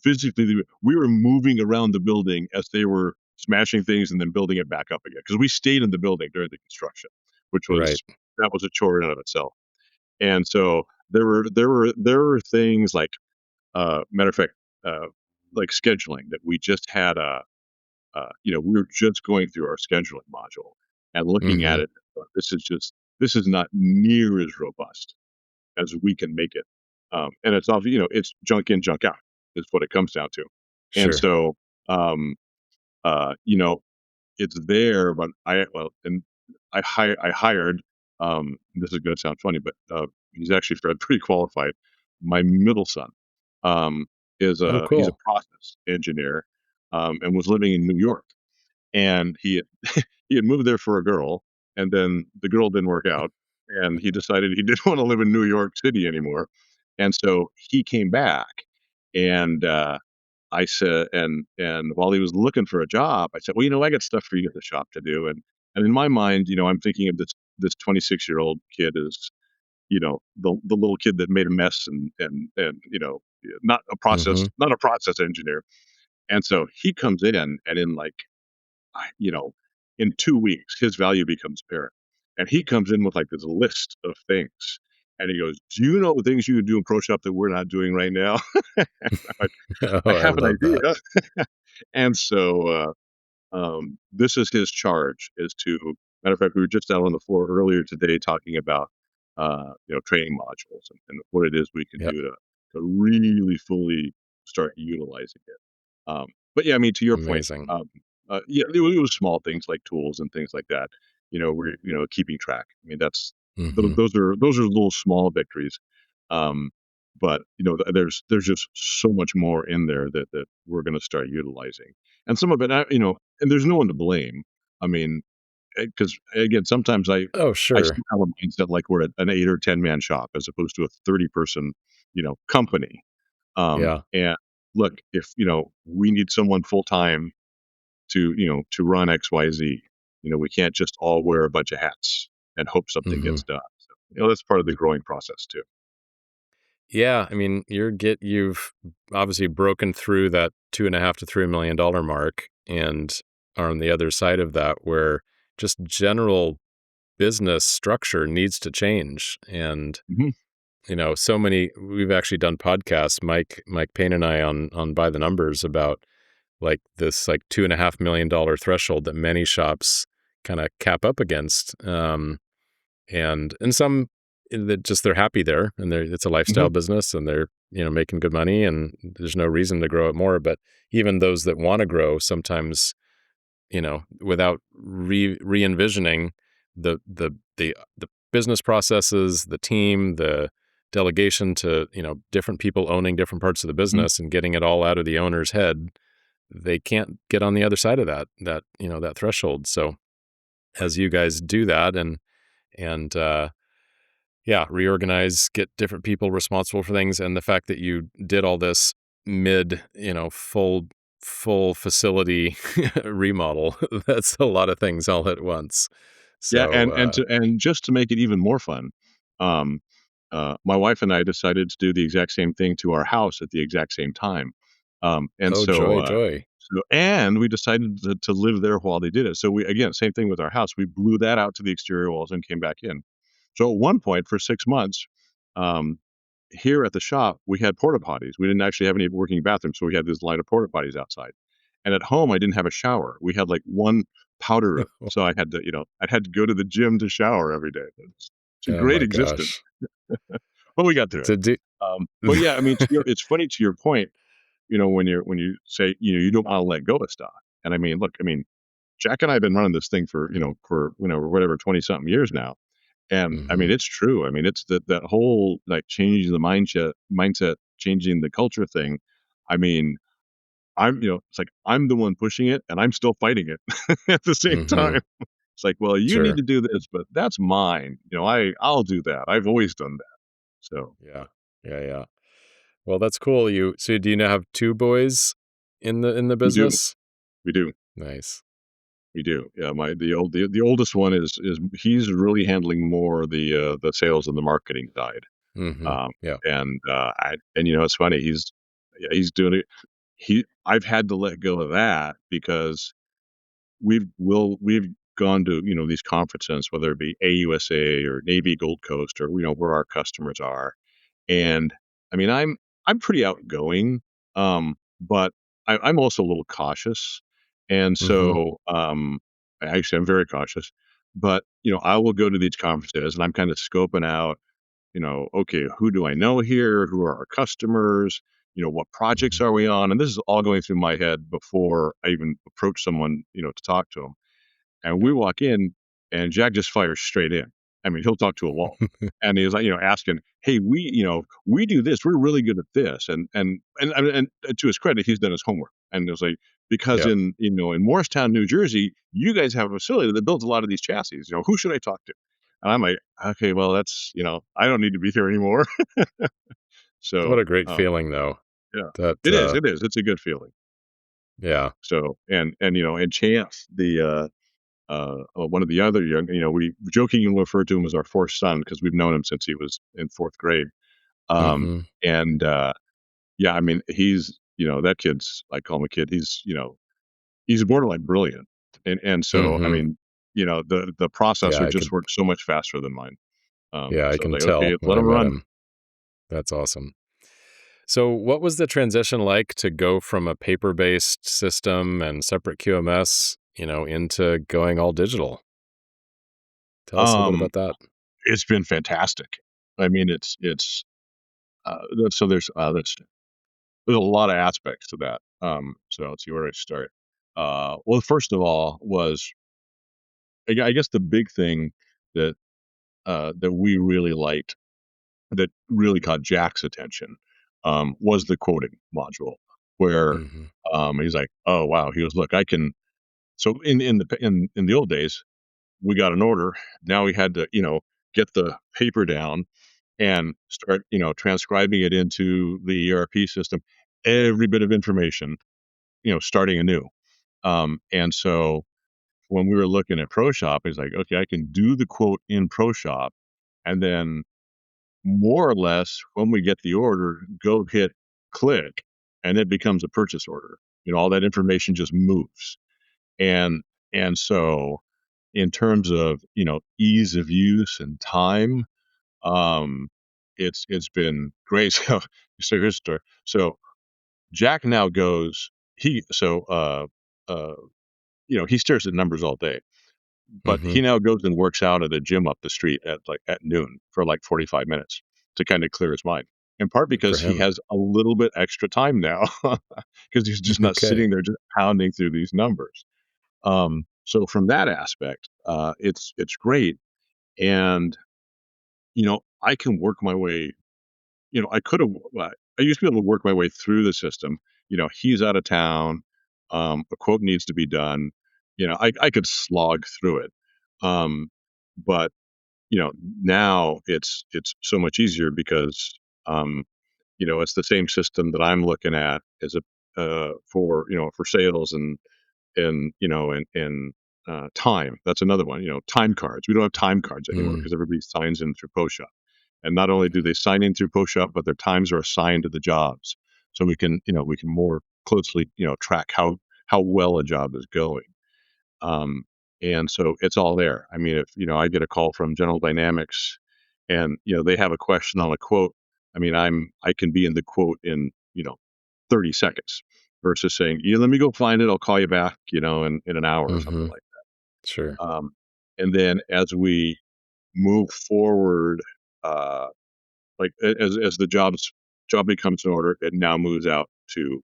[SPEAKER 1] physically we were moving around the building as they were smashing things and then building it back up again. Because we stayed in the building during the construction, which
[SPEAKER 2] Right.
[SPEAKER 1] that was a chore in and of itself. And so there were things like, matter of fact, uh, like scheduling that we just had we were just going through our scheduling module and looking at
[SPEAKER 2] Mhm.
[SPEAKER 1] it. This is not near as robust as we can make it. And it's obviously, it's junk in, junk out is what it comes down to. And
[SPEAKER 2] Sure.
[SPEAKER 1] so, um, uh, you know, it's there, but I hired. This is going to sound funny, but he's actually pretty qualified. My middle son um,
[SPEAKER 2] Oh,
[SPEAKER 1] he's a
[SPEAKER 2] cool.
[SPEAKER 1] process engineer and was living in New York, and he had moved there for a girl, and then the girl didn't work out, and he decided he didn't want to live in New York City anymore, and so he came back, and I said, and while he was looking for a job, I said, well, I got stuff for you at the shop to do, and in my mind, I'm thinking of this 26-year-old kid as the little kid that made a mess and
[SPEAKER 2] Mhm.
[SPEAKER 1] not a process engineer, and so he comes in and in like I you know, in 2 weeks, his value becomes apparent. And he comes in with, like, this list of things, and he goes, "Do you know the things you can do in Pro Shop that we're not doing right now?" And I'm like, "I
[SPEAKER 2] Oh, I
[SPEAKER 1] have an
[SPEAKER 2] love that.
[SPEAKER 1] idea." And so, this is his charge is to matter of fact, we were just out on the floor earlier today talking about, training modules and what it is we can
[SPEAKER 2] Yep.
[SPEAKER 1] do to really fully start utilizing it. But yeah, I mean, to your point,
[SPEAKER 2] Amazing.
[SPEAKER 1] yeah, it was small things like tools and things like that. We're keeping track. I mean,
[SPEAKER 2] Mhm.
[SPEAKER 1] those are little small victories. Um, but there's just so much more in there that we're going to start utilizing, and some of it, and there's no one to blame. I mean, because again, sometimes
[SPEAKER 2] Oh,
[SPEAKER 1] I still
[SPEAKER 2] sure.
[SPEAKER 1] have a mindset like we're at an 8 or 10 man shop as opposed to a 30 person company.
[SPEAKER 2] Yeah.
[SPEAKER 1] And look, if we need someone full time to run XYZ, we can't just all wear a bunch of hats and hope something
[SPEAKER 2] Mhm.
[SPEAKER 1] gets done. So, that's part of the growing process too.
[SPEAKER 2] Yeah, I mean, you've obviously broken through that 2.5 to $3 million mark and are on the other side of that where just general business structure needs to change. And,
[SPEAKER 1] Hmm.
[SPEAKER 2] so many we've actually done podcasts, Mike Payne and I on By the Numbers about like this like $2.5 million threshold that many shops kind of cap up against. And some that just they're happy there and it's a
[SPEAKER 1] Hmm.
[SPEAKER 2] lifestyle business and they're making good money and there's no reason to grow it more. But even those that want to grow sometimes without re-envisioning the business processes, the team, the delegation to different people owning different parts of the
[SPEAKER 1] Hmm.
[SPEAKER 2] business and getting it all out of the owner's head, they can't get on the other side of that threshold. So as you guys do that and yeah, reorganize, get different people responsible for things, and the fact that you did all this mid, full facility remodel. That's a lot of things all at once.
[SPEAKER 1] Yeah,
[SPEAKER 2] So,
[SPEAKER 1] and just to make it even more fun, um, my wife and I decided to do the exact same thing to our house at the exact same time. And
[SPEAKER 2] oh
[SPEAKER 1] so,
[SPEAKER 2] joy, joy.
[SPEAKER 1] and we decided to live there while they did it. So we again, same thing with our house. We blew that out to the exterior walls and came back in. So at one point for 6 months, um, here at the shop, we had porta potties. We didn't actually have any working bathrooms, so we had this line of porta potties outside. And at home, I didn't have a shower. We had like one powder room, so I had to, I'd had to go to the gym to shower every day. It's a
[SPEAKER 2] Oh
[SPEAKER 1] great
[SPEAKER 2] my
[SPEAKER 1] existence,
[SPEAKER 2] gosh.
[SPEAKER 1] but we got through it.
[SPEAKER 2] To do
[SPEAKER 1] But yeah, I mean, it's funny to your point. When you say you don't want to let go of stuff, and I mean, look, I mean, Jack and I have been running this thing for whatever 20 something years now, and I mean,
[SPEAKER 2] Mhm,
[SPEAKER 1] it's true. I mean, it's that whole like changing the mindset, changing the culture thing. I mean, it's like I'm the one pushing it, and I'm still fighting it at the same time.
[SPEAKER 2] mhm,
[SPEAKER 1] It's like, well, you need
[SPEAKER 2] sure.
[SPEAKER 1] to do this, but that's mine. I'll do that. I've always done that. So,
[SPEAKER 2] Yeah. Yeah, yeah. Well, that's cool. Do you now have 2 boys in the
[SPEAKER 1] we do,
[SPEAKER 2] business?
[SPEAKER 1] we do,
[SPEAKER 2] Nice.
[SPEAKER 1] we do. Yeah, the oldest one is he's really handling more the sales and the marketing side.
[SPEAKER 2] Mhm.
[SPEAKER 1] Um,
[SPEAKER 2] Yeah.
[SPEAKER 1] it's funny. He's doing it. I've had to let go of that because we've gone to these conferences, whether it be AUSA or Navy Gold Coast or where our customers are. And I mean, I'm pretty outgoing, but I'm also a little cautious, and
[SPEAKER 2] Mhm,
[SPEAKER 1] so actually I'm very cautious. But I will go to these conferences and I'm kind of scoping out. Okay, who do I know here? Who are our customers? What projects
[SPEAKER 2] mhm.
[SPEAKER 1] are we on? And this is all going through my head before I even approach someone, to talk to them. And
[SPEAKER 2] Yeah.
[SPEAKER 1] we walk in, and Jack just fires straight in. I mean, he'll talk to a wall. And he's like, asking, "Hey, we do this. We're really good at this." And to his credit, he's done his homework. And it was like, because
[SPEAKER 2] Yeah.
[SPEAKER 1] in Morristown, New Jersey, you guys have a facility that builds a lot of these chassis. Who should I talk to? And I'm like, okay, well, that's I don't need to be here anymore.
[SPEAKER 2] What
[SPEAKER 1] So,
[SPEAKER 2] a great feeling, though.
[SPEAKER 1] yeah,
[SPEAKER 2] That,
[SPEAKER 1] it is. It is. It's a good feeling.
[SPEAKER 2] yeah.
[SPEAKER 1] So, and Chance, one of the other young, we jokingly refer to him as our fourth son because we've known him since he was in fourth grade. Um,
[SPEAKER 2] Mhm,
[SPEAKER 1] and yeah, I mean, that kid's, I call him a kid. He's borderline brilliant, and so I
[SPEAKER 2] mhm.
[SPEAKER 1] mean, the
[SPEAKER 2] Yeah,
[SPEAKER 1] processor
[SPEAKER 2] I
[SPEAKER 1] just
[SPEAKER 2] could
[SPEAKER 1] works so much faster than mine.
[SPEAKER 2] yeah, I
[SPEAKER 1] So I was
[SPEAKER 2] can
[SPEAKER 1] like, okay,
[SPEAKER 2] tell when
[SPEAKER 1] let
[SPEAKER 2] I
[SPEAKER 1] him
[SPEAKER 2] met
[SPEAKER 1] run.
[SPEAKER 2] him. That's awesome. So, what was the transition like to go from a paper-based system and separate QMS, into going all digital? Tell us a little bit
[SPEAKER 1] Um,
[SPEAKER 2] about that.
[SPEAKER 1] it's been fantastic. I mean, so there's a lot of aspects to that. So let's see where I start. Well, first of all, was I guess the big thing that that we really liked, that really caught Jack's attention, was the quoting module, where
[SPEAKER 2] Mhm,
[SPEAKER 1] he's like, "Oh wow," he goes, "Look, I can." So in the old days, we got an order. Now we had to get the paper down and start transcribing it into the ERP system, every bit of information, starting anew. And so when we were looking at ProShop, it's like, okay, I can do the quote in ProShop, and then more or less when we get the order, go hit click, and it becomes a purchase order. All that information just moves. And so in terms of, ease of use and time, um, it's been great. So here's a story. So Jack now goes, he so he stares at numbers all day. But he
[SPEAKER 2] mhm.
[SPEAKER 1] now goes and works out at a gym up the street at noon for, like, 45 minutes to kinda clear his mind, in part
[SPEAKER 2] Good for
[SPEAKER 1] because he
[SPEAKER 2] him.
[SPEAKER 1] has a little bit extra time now because he's just not
[SPEAKER 2] Okay.
[SPEAKER 1] sitting there just pounding through these numbers. So from that aspect, it's great, and, I can work my way. I could've I used to be able to work my way through the system. He's out of town, a quote needs to be done. I could slog through it. Um, but now it's so much easier because um, it's the same system that I'm looking at as a for sales and time. That's another one. Time cards. We don't have time cards anymore
[SPEAKER 2] Mm,
[SPEAKER 1] because everybody signs in through PostShop. And not only do they sign in through PostShop, but their times are assigned to the jobs, so we can more closely track how well a job is going. Um, and so it's all there. I mean, if I get a call from General Dynamics, and they have a question on a quote, I mean, I can be in the quote in 30 seconds versus saying, yeah, let me go find it. I'll call you back, in an hour or something
[SPEAKER 2] mm-hmm.
[SPEAKER 1] like
[SPEAKER 2] Sure.
[SPEAKER 1] that. And then as we move forward, uh, like as the job becomes an order, it now moves out to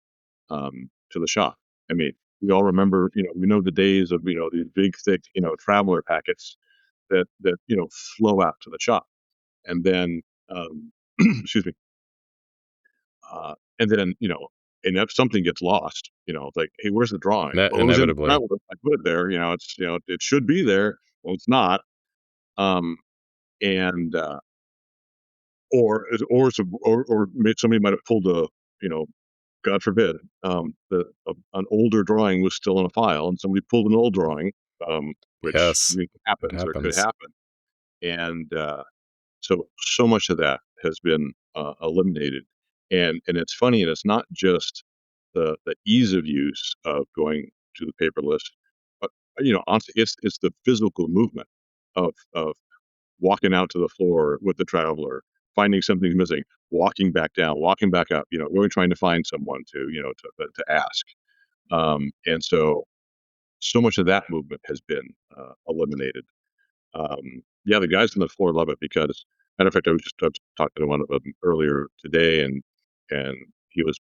[SPEAKER 1] the shop. I mean, we all remember, we know the days of these big, thick, traveler packets that flow out to the shop, and then excuse me, and then and if something gets lost, it's like, hey, where's the drawing? Well, it was in the
[SPEAKER 2] Inevitably.
[SPEAKER 1] traveler. I put it there. It should be there. Well, it's not. Um, and somebody might have pulled a God forbid, an older drawing was still in a file, and somebody pulled an old drawing, which
[SPEAKER 2] Yes, it
[SPEAKER 1] happens or could
[SPEAKER 2] happens.
[SPEAKER 1] happen, and so much of that has been eliminated, and it's funny, and it's not just the ease of use of going to the paperless, but honestly, it's the physical movement of walking out to the floor with the traveler, finding something's missing, walking back down, walking back up, really trying to find someone to ask. And so much of that movement has been eliminated. Yeah, the guys on the floor love it because, matter of fact, I was talking to one of them earlier today, and he was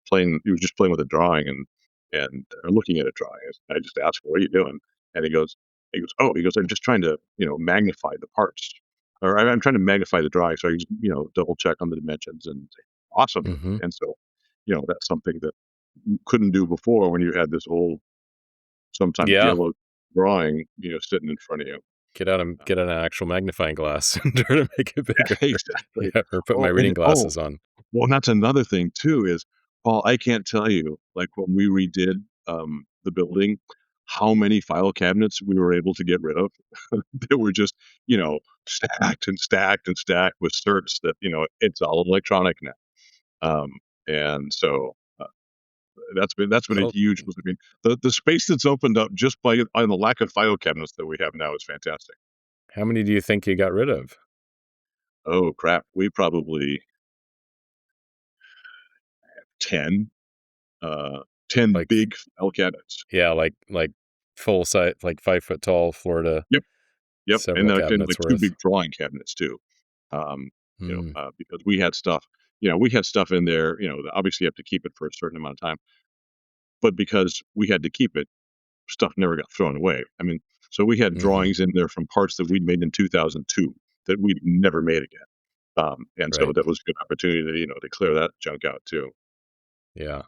[SPEAKER 1] just playing with a drawing and or looking at a drawing. I just asked him, "What are you doing?" And he goes, I'm just trying to magnify the parts, or I'm trying to magnify the drawing so I can just, double check on the dimensions and say, awesome.
[SPEAKER 2] Hmm.
[SPEAKER 1] And so that's something that you couldn't do before when you had this old sometimes
[SPEAKER 2] Yeah.
[SPEAKER 1] yellow drawing sitting in front of you.
[SPEAKER 2] Get out an actual magnifying glass and try to make it bigger.
[SPEAKER 1] Exactly.
[SPEAKER 2] Yeah, or put my
[SPEAKER 1] Oh,
[SPEAKER 2] reading glasses on.
[SPEAKER 1] well, and that's another thing too is, Paul, I can't tell you, like, when we redid, the building, how many file cabinets we were able to get rid of. They were just, stacked and stacked and stacked with certs that, it's all electronic now. Um, and so, that's been a
[SPEAKER 2] Well,
[SPEAKER 1] huge I mean, the space that's opened up just by on the lack of file cabinets that we have now is fantastic.
[SPEAKER 2] how many do you think you got rid of?
[SPEAKER 1] Oh, crap. We probably 10, uh, 10
[SPEAKER 2] Like,
[SPEAKER 1] big file cabinets.
[SPEAKER 2] yeah, like full size, like 5 foot tall Florida,
[SPEAKER 1] Yep, yep, and
[SPEAKER 2] several
[SPEAKER 1] then,
[SPEAKER 2] cabinets
[SPEAKER 1] like, 2
[SPEAKER 2] worth.
[SPEAKER 1] big drawing cabinets too. Um,
[SPEAKER 2] Mm,
[SPEAKER 1] because we had stuff in there, that obviously you have to keep it for a certain amount of time, but because we had to keep it, stuff never got thrown away. I mean, so we had
[SPEAKER 2] hmm.
[SPEAKER 1] drawings in there from parts that we'd made in 2002 that we'd never made again. And so
[SPEAKER 2] Right.
[SPEAKER 1] that was a good opportunity to, to clear that junk out too.
[SPEAKER 2] Yeah.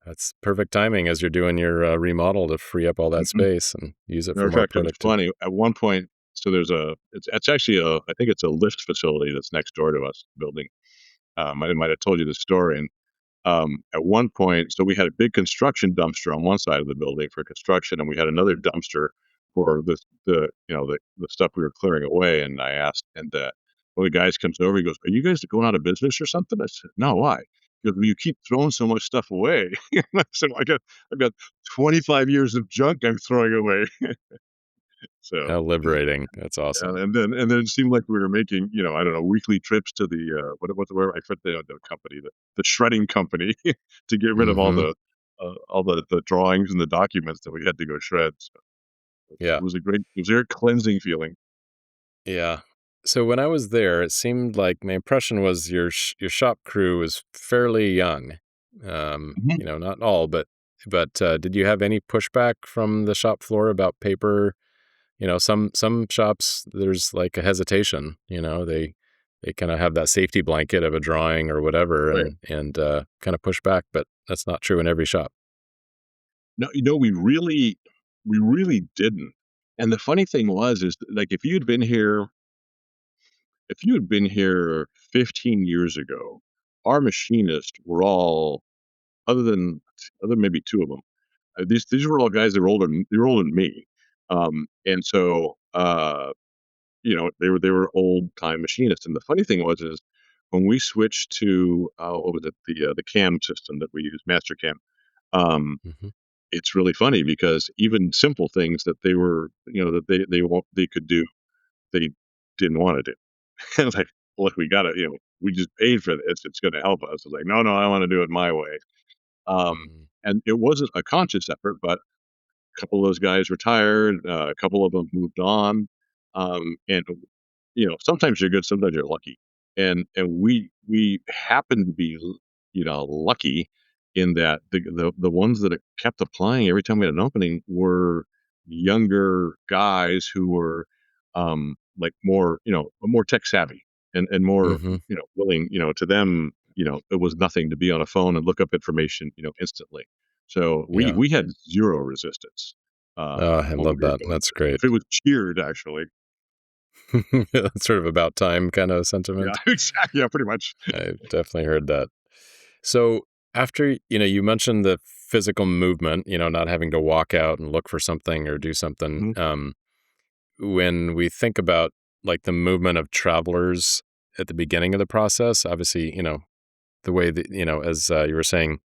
[SPEAKER 2] That's perfect timing as you're doing your remodel to free up all that
[SPEAKER 1] Mhm.
[SPEAKER 2] space and use it
[SPEAKER 1] Matter
[SPEAKER 2] for
[SPEAKER 1] of
[SPEAKER 2] more
[SPEAKER 1] fact, it was
[SPEAKER 2] productive.
[SPEAKER 1] funny. At one point, so it's actually I think it's a lift facility that's next door to us building. I might have told you the story. And at one point, so we had a big construction dumpster on one side of the building for construction, and we had another dumpster for the stuff we were clearing away. And I asked, and one of the guys comes over, he goes, "Are you guys going out of business or something?" I said, "No, why?" He goes, "Well, you keep throwing so much stuff away." And I said, well, I've got 25 years of junk I'm throwing away. So
[SPEAKER 2] How liberating. That's awesome.
[SPEAKER 1] and then it seemed like we were making, I don't know, weekly trips to the, where I forget the company, the shredding company to get rid of
[SPEAKER 2] Hmm.
[SPEAKER 1] all the drawings and the documents that we had to go shred. So
[SPEAKER 2] Yeah.
[SPEAKER 1] it was a very cleansing feeling.
[SPEAKER 2] Yeah. So when I was there, it seemed like my impression was your shop crew was fairly young.
[SPEAKER 1] Mhm.
[SPEAKER 2] Not all, but did you have any pushback from the shop floor about paper? Some shops there's like a hesitation. They kind of have that safety blanket of a drawing or whatever,
[SPEAKER 1] Right.
[SPEAKER 2] and kind of push back. But that's not true in every shop.
[SPEAKER 1] No, we really didn't. And the funny thing was, is like if you had been here 15 years ago, our machinists were all, other than maybe two of them, these were all guys that were older than me, and so they were old time machinists. And the funny thing was is when we switched to what was it, the CAM system that we use, Master CAM. Um,
[SPEAKER 2] Hmm.
[SPEAKER 1] it's really funny because even simple things that they were, that they could do, they didn't want to do. And it's like, look, we gotta, we just paid for this. It's going to help us. It's like, no, no, I want to do it my way.
[SPEAKER 2] Mm.
[SPEAKER 1] And it wasn't a conscious effort, but a couple of those guys retired. A couple of them moved on. And sometimes you're good, sometimes you're lucky. And we happened to be, lucky in that the ones that kept applying every time we had an opening were younger guys who were, like more tech savvy and more,
[SPEAKER 2] Hmm.
[SPEAKER 1] willing, to them, it was nothing to be on a phone and look up information, instantly. So we
[SPEAKER 2] Yeah.
[SPEAKER 1] we had zero resistance
[SPEAKER 2] Oh, I
[SPEAKER 1] when we
[SPEAKER 2] love
[SPEAKER 1] were
[SPEAKER 2] that.
[SPEAKER 1] going
[SPEAKER 2] That's
[SPEAKER 1] through it.
[SPEAKER 2] great.
[SPEAKER 1] If it was cheered, actually.
[SPEAKER 2] Sort of about time kind of
[SPEAKER 1] Yeah,
[SPEAKER 2] sentiment.
[SPEAKER 1] exactly. Yeah, pretty much.
[SPEAKER 2] I've definitely heard that. So after, you mentioned the physical movement, not having to walk out and look for something or do something.
[SPEAKER 1] Mhm,
[SPEAKER 2] When we think about like the movement of travelers at the beginning of the process, obviously, the way that, as you were saying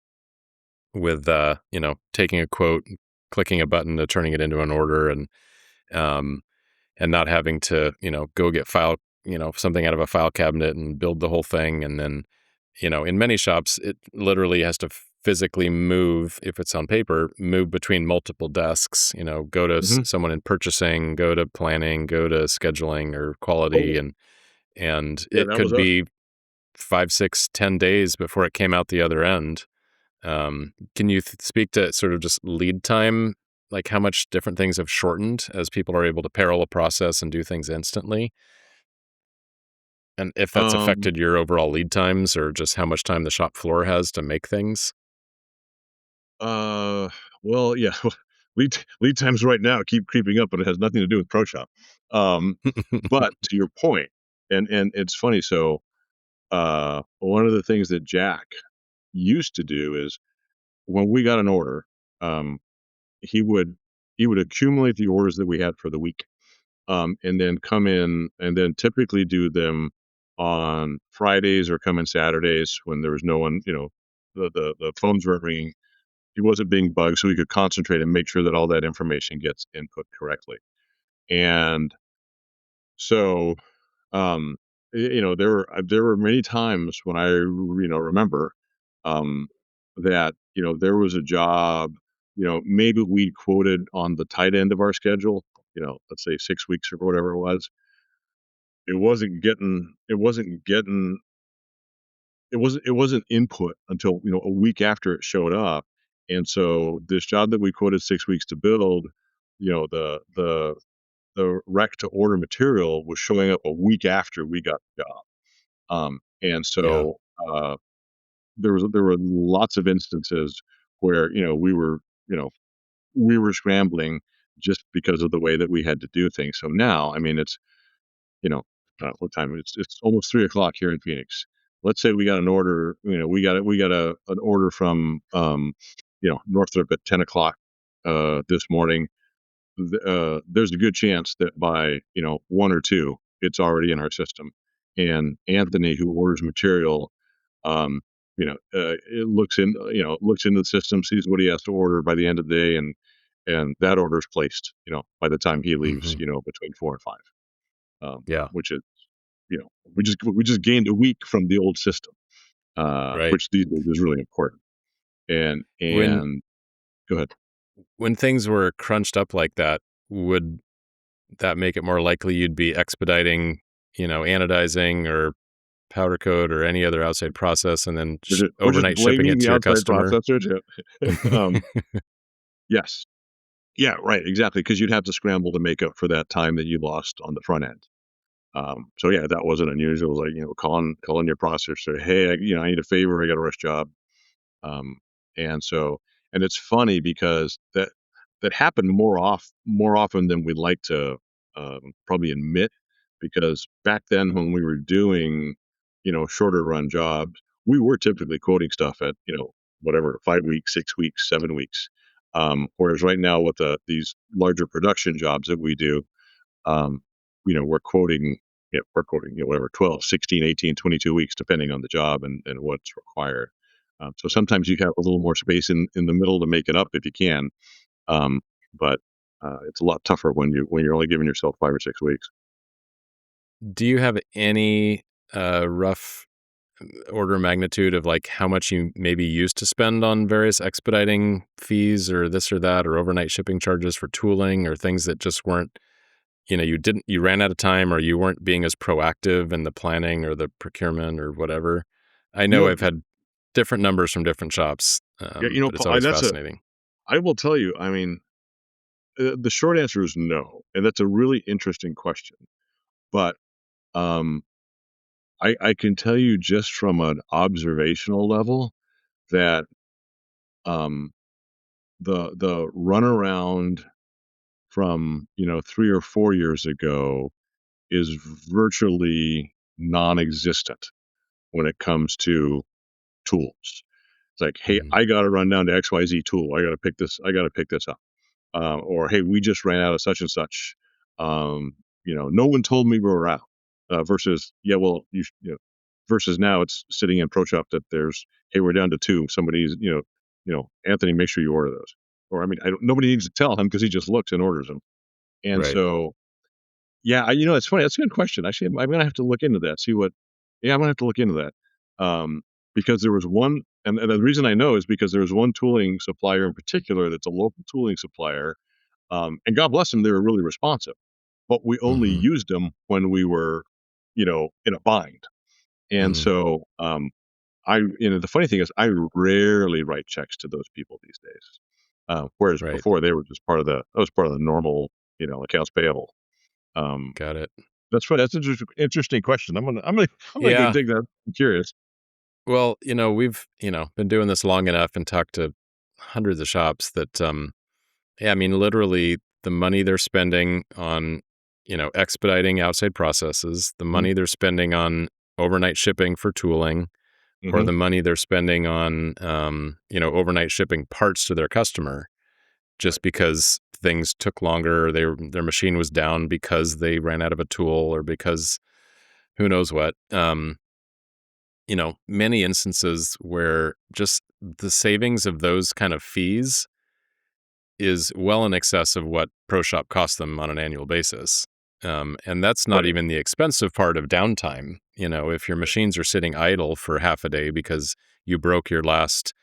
[SPEAKER 2] with, taking a quote, clicking a button to turning it into an order um, and not having to, go get something out of a file cabinet and build the whole thing. And then, in many shops, it literally has to physically move, if it's on paper, move between multiple desks, go to
[SPEAKER 1] mhm.
[SPEAKER 2] someone in purchasing, go to planning, go to scheduling or quality.
[SPEAKER 1] Oh,
[SPEAKER 2] And
[SPEAKER 1] yeah,
[SPEAKER 2] it
[SPEAKER 1] that was
[SPEAKER 2] could
[SPEAKER 1] us.
[SPEAKER 2] be 5, 6, 10 days before it came out the other end. Can you speak to sort of just lead time, like how much different things have shortened as people are able to parallel process and do things instantly? And if that's
[SPEAKER 1] Um,
[SPEAKER 2] affected your overall lead times or just how much time the shop floor has to make things?
[SPEAKER 1] uh, well, yeah, lead times right now keep creeping up, but it has nothing to do with Pro Shop. Um, but to your point, and it's funny, so, one of the things that Jack used to do is when we got an order, um, he would he would accumulate the orders that we had for the week. And then come in and then typically do them on Fridays or come in Saturdays when there was no one, the phones weren't ringing. He wasn't being bugged, so he could concentrate and make sure that all that information gets input correctly. And so, um, there were many times when I, remember, um, that, there was a job, maybe we quoted on the tight end of our schedule, let's say 6 weeks or whatever it was. It wasn't input until, a week after it showed up. And so this job that we quoted 6 weeks to build, the rec to order material was showing up a week after we got the job. And
[SPEAKER 2] Yeah.
[SPEAKER 1] so, there were lots of instances where, you know, we were scrambling just because of the way that we had to do things. So now, I mean, it's, you know, what time? It's almost 3 o'clock here in Phoenix. Let's say we got an order. We got an order from, Northrop at 10 o'clock this morning. There's a good chance that by, one or two, it's already in our system. And Anthony, who orders material, um, it looks into the system, sees what he has to order by the end of the day, and that order is placed. By the time he leaves,
[SPEAKER 2] Hmm.
[SPEAKER 1] between 4 and 5,
[SPEAKER 2] Yeah.
[SPEAKER 1] which is, we just gained a week from the old system,
[SPEAKER 2] Right.
[SPEAKER 1] which these days is really important. And
[SPEAKER 2] When
[SPEAKER 1] go ahead.
[SPEAKER 2] when things were crunched up like that, would that make it more likely you'd be expediting, anodizing or powder coat or any other outside process and then
[SPEAKER 1] We're just
[SPEAKER 2] overnight shipping
[SPEAKER 1] blaming
[SPEAKER 2] it
[SPEAKER 1] the
[SPEAKER 2] to your
[SPEAKER 1] outside
[SPEAKER 2] customer?
[SPEAKER 1] processor yes. Yeah, right, exactly, because you'd have to scramble to make up for that time that you lost on the front end. So yeah, that wasn't unusual. It was like, calling your processor, "Hey, I need a favor. I got a rush job." Um, and so, and it's funny because that happen more often than we'd like to probably admit, because back then when we were doing, shorter run jobs, we were typically quoting stuff at, whatever, 5 weeks, 6 weeks, 7 weeks. Whereas right now with these larger production jobs that we do, um, we're quoting, whatever, 12, 16, 18, 22 weeks, depending on the job and what's required. So sometimes you have a little more space in the middle to make it up if you can. Um, but it's a lot tougher when you're only giving yourself 5 or 6 weeks.
[SPEAKER 2] Do you have any rough order of magnitude of like how much you maybe used to spend on various expediting fees or this or that, or overnight shipping charges for tooling, or things that just weren't, you ran out of time, or you weren't being as proactive in the planning or the procurement or whatever? I
[SPEAKER 1] You
[SPEAKER 2] know
[SPEAKER 1] know,
[SPEAKER 2] I've had different numbers from different shops,
[SPEAKER 1] yeah,
[SPEAKER 2] but it's
[SPEAKER 1] Paul,
[SPEAKER 2] always fascinating.
[SPEAKER 1] I will tell you. I mean, the short answer is no, and that's a really interesting question. But um, I can tell you just from an observational level that um, the runaround from 3 or 4 years ago is virtually non-existent when it comes to tools. It's like, hey,
[SPEAKER 2] Mhm.
[SPEAKER 1] I got to run down to XYZ tool. I got to pick this. I got to pick this up. Or hey, we just ran out of such and such. No one told me we were out. Versus, yeah, well, versus now it's sitting in Pro Shop that there's, hey, we're down to two. Somebody's, Anthony, make sure you order those. Or I mean, nobody needs to tell him because he just looks and orders them. And
[SPEAKER 2] Right.
[SPEAKER 1] so, yeah, it's funny. That's a good question. Actually, I'm gonna have to look into that. See what. Yeah, I'm gonna have to look into that. Um, because there was one, and the reason I know is because there was one tooling supplier in particular that's a local tooling supplier, and God bless them, they were really responsive. But we only
[SPEAKER 2] Hmm.
[SPEAKER 1] used them when we were, in a bind. And
[SPEAKER 2] Hmm.
[SPEAKER 1] so, the funny thing is, I rarely write checks to those people these days. Whereas
[SPEAKER 2] Right.
[SPEAKER 1] before, they were just that was part of the normal, accounts payable. Um,
[SPEAKER 2] Got it.
[SPEAKER 1] that's funny. That's an interesting question. I'm gonna go
[SPEAKER 2] Yeah.
[SPEAKER 1] dig that. I'm curious.
[SPEAKER 2] Well, we've, been doing this long enough and talked to hundreds of shops that, yeah, I mean, literally the money they're spending on, expediting outside processes, the
[SPEAKER 1] Mm-hmm.
[SPEAKER 2] money they're spending on overnight shipping for tooling, or
[SPEAKER 1] Mm-hmm.
[SPEAKER 2] the money they're spending on, overnight shipping parts to their customer, just
[SPEAKER 1] Right.
[SPEAKER 2] because things took longer, their machine was down because they ran out of a tool, or because who knows what. Many instances where just the savings of those kind of fees is well in excess of what Pro Shop costs them on an annual basis. And that's not
[SPEAKER 1] Right.
[SPEAKER 2] even the expensive part of downtime. If your machines are sitting idle for half a day because you broke your last,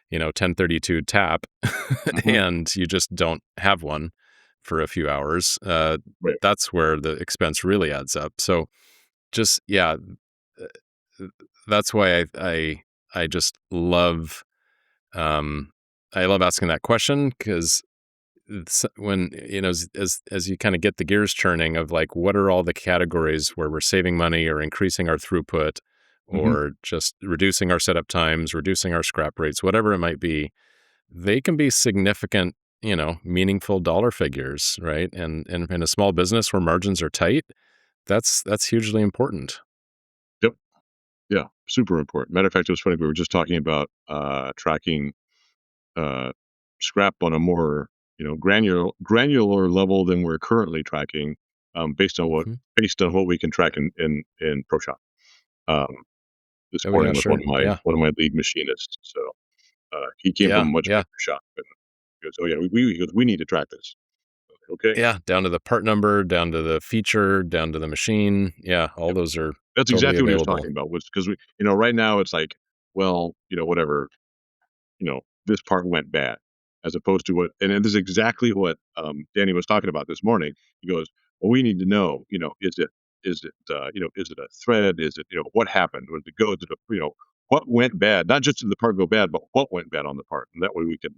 [SPEAKER 2] 1032 tap
[SPEAKER 1] Mm-hmm.
[SPEAKER 2] and you just don't have one for a few hours,
[SPEAKER 1] Right.
[SPEAKER 2] that's where the expense really adds up. So just, yeah, uh, that's why I just love, I love asking that question, because when, as you kind of get the gears churning of like, what are all the categories where we're saving money or increasing our throughput,
[SPEAKER 1] Mm-hmm.
[SPEAKER 2] or just reducing our setup times, reducing our scrap rates, whatever it might be, they can be significant, meaningful dollar figures, right? And in a small business where margins are tight, that's hugely important.
[SPEAKER 1] Yep. Yeah. Super important. Matter of fact, it was funny. We were just talking about tracking uh, scrap on a more granular level than we're currently tracking, based on what
[SPEAKER 2] Hmm.
[SPEAKER 1] we can track in ProShop. Um, this
[SPEAKER 2] Oh yeah,
[SPEAKER 1] morning with
[SPEAKER 2] sure. Yeah.
[SPEAKER 1] one of my lead machinists. So he came from
[SPEAKER 2] Yeah.
[SPEAKER 1] a much
[SPEAKER 2] Yeah.
[SPEAKER 1] bigger shop, and he goes, "Oh yeah, he goes, we need to track this." Okay,
[SPEAKER 2] Yeah. Down to the part number, down to the feature, down to the machine. Yeah. All
[SPEAKER 1] yep.
[SPEAKER 2] those are
[SPEAKER 1] That's
[SPEAKER 2] totally
[SPEAKER 1] exactly what he was
[SPEAKER 2] available.
[SPEAKER 1] talking about. Was because we, right now it's like, well, whatever, this part went bad, as opposed to what, and this is exactly what Danny was talking about this morning. He goes, well, we need to know, is it a thread? Is it, what happened? Did it go? Did it, what went bad? Not just did the part go bad, but what went bad on the part, and that way we can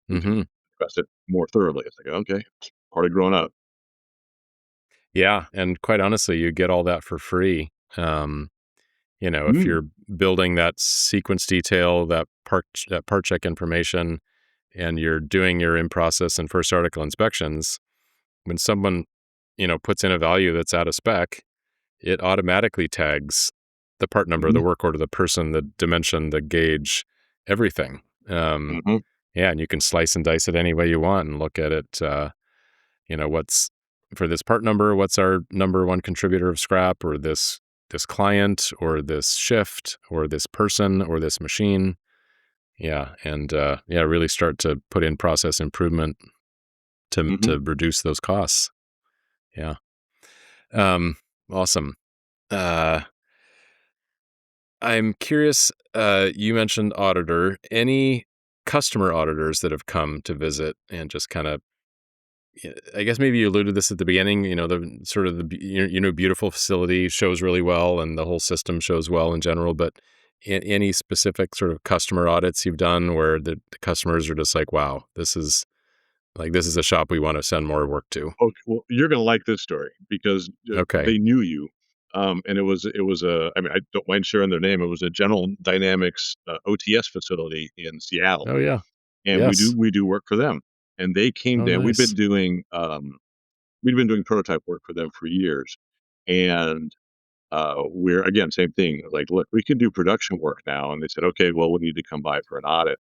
[SPEAKER 2] Hmm.
[SPEAKER 1] address it more thoroughly. It's like, okay, it's part of growing up.
[SPEAKER 2] Yeah. And quite honestly, you get all that for free. If
[SPEAKER 1] Mm,
[SPEAKER 2] you're building that sequence detail, that part check information, and you're doing your in-process and first article inspections, when someone, puts in a value that's out of spec, it automatically tags the part number, the
[SPEAKER 1] Hmm.
[SPEAKER 2] work order, the person, the dimension, the gauge, everything. Um,
[SPEAKER 1] Hmm.
[SPEAKER 2] yeah, and you can slice and dice it any way you want and look at it. What's for this part number? What's our number one contributor of scrap, or this client, or this shift, or this person, or this machine? Yeah, and really start to put in process improvement to
[SPEAKER 1] Hmm.
[SPEAKER 2] reduce those costs. Yeah. Um, awesome. Uh, I'm curious, you mentioned auditor. Any customer auditors that have come to visit and just kind of, I guess maybe you alluded to this at the beginning, the sort of beautiful facility shows really well and the whole system shows well in general, but any specific sort of customer audits you've done where the customers are just like, wow, this is a shop we want to send more work to.
[SPEAKER 1] Okay, well, you're gonna like this story because
[SPEAKER 2] Okay.
[SPEAKER 1] they knew you, and it was a. I mean, I don't mind sharing their name. It was a General Dynamics OTS facility in Seattle,
[SPEAKER 2] Oh yeah.
[SPEAKER 1] and we do
[SPEAKER 2] Yes.
[SPEAKER 1] we do work for them. And they came
[SPEAKER 2] Oh,
[SPEAKER 1] down.
[SPEAKER 2] nice.
[SPEAKER 1] We'd been doing prototype work for them for years, and we're again same thing. Like, look, we can do production work now, and they said, okay, well, we need to come by for an audit.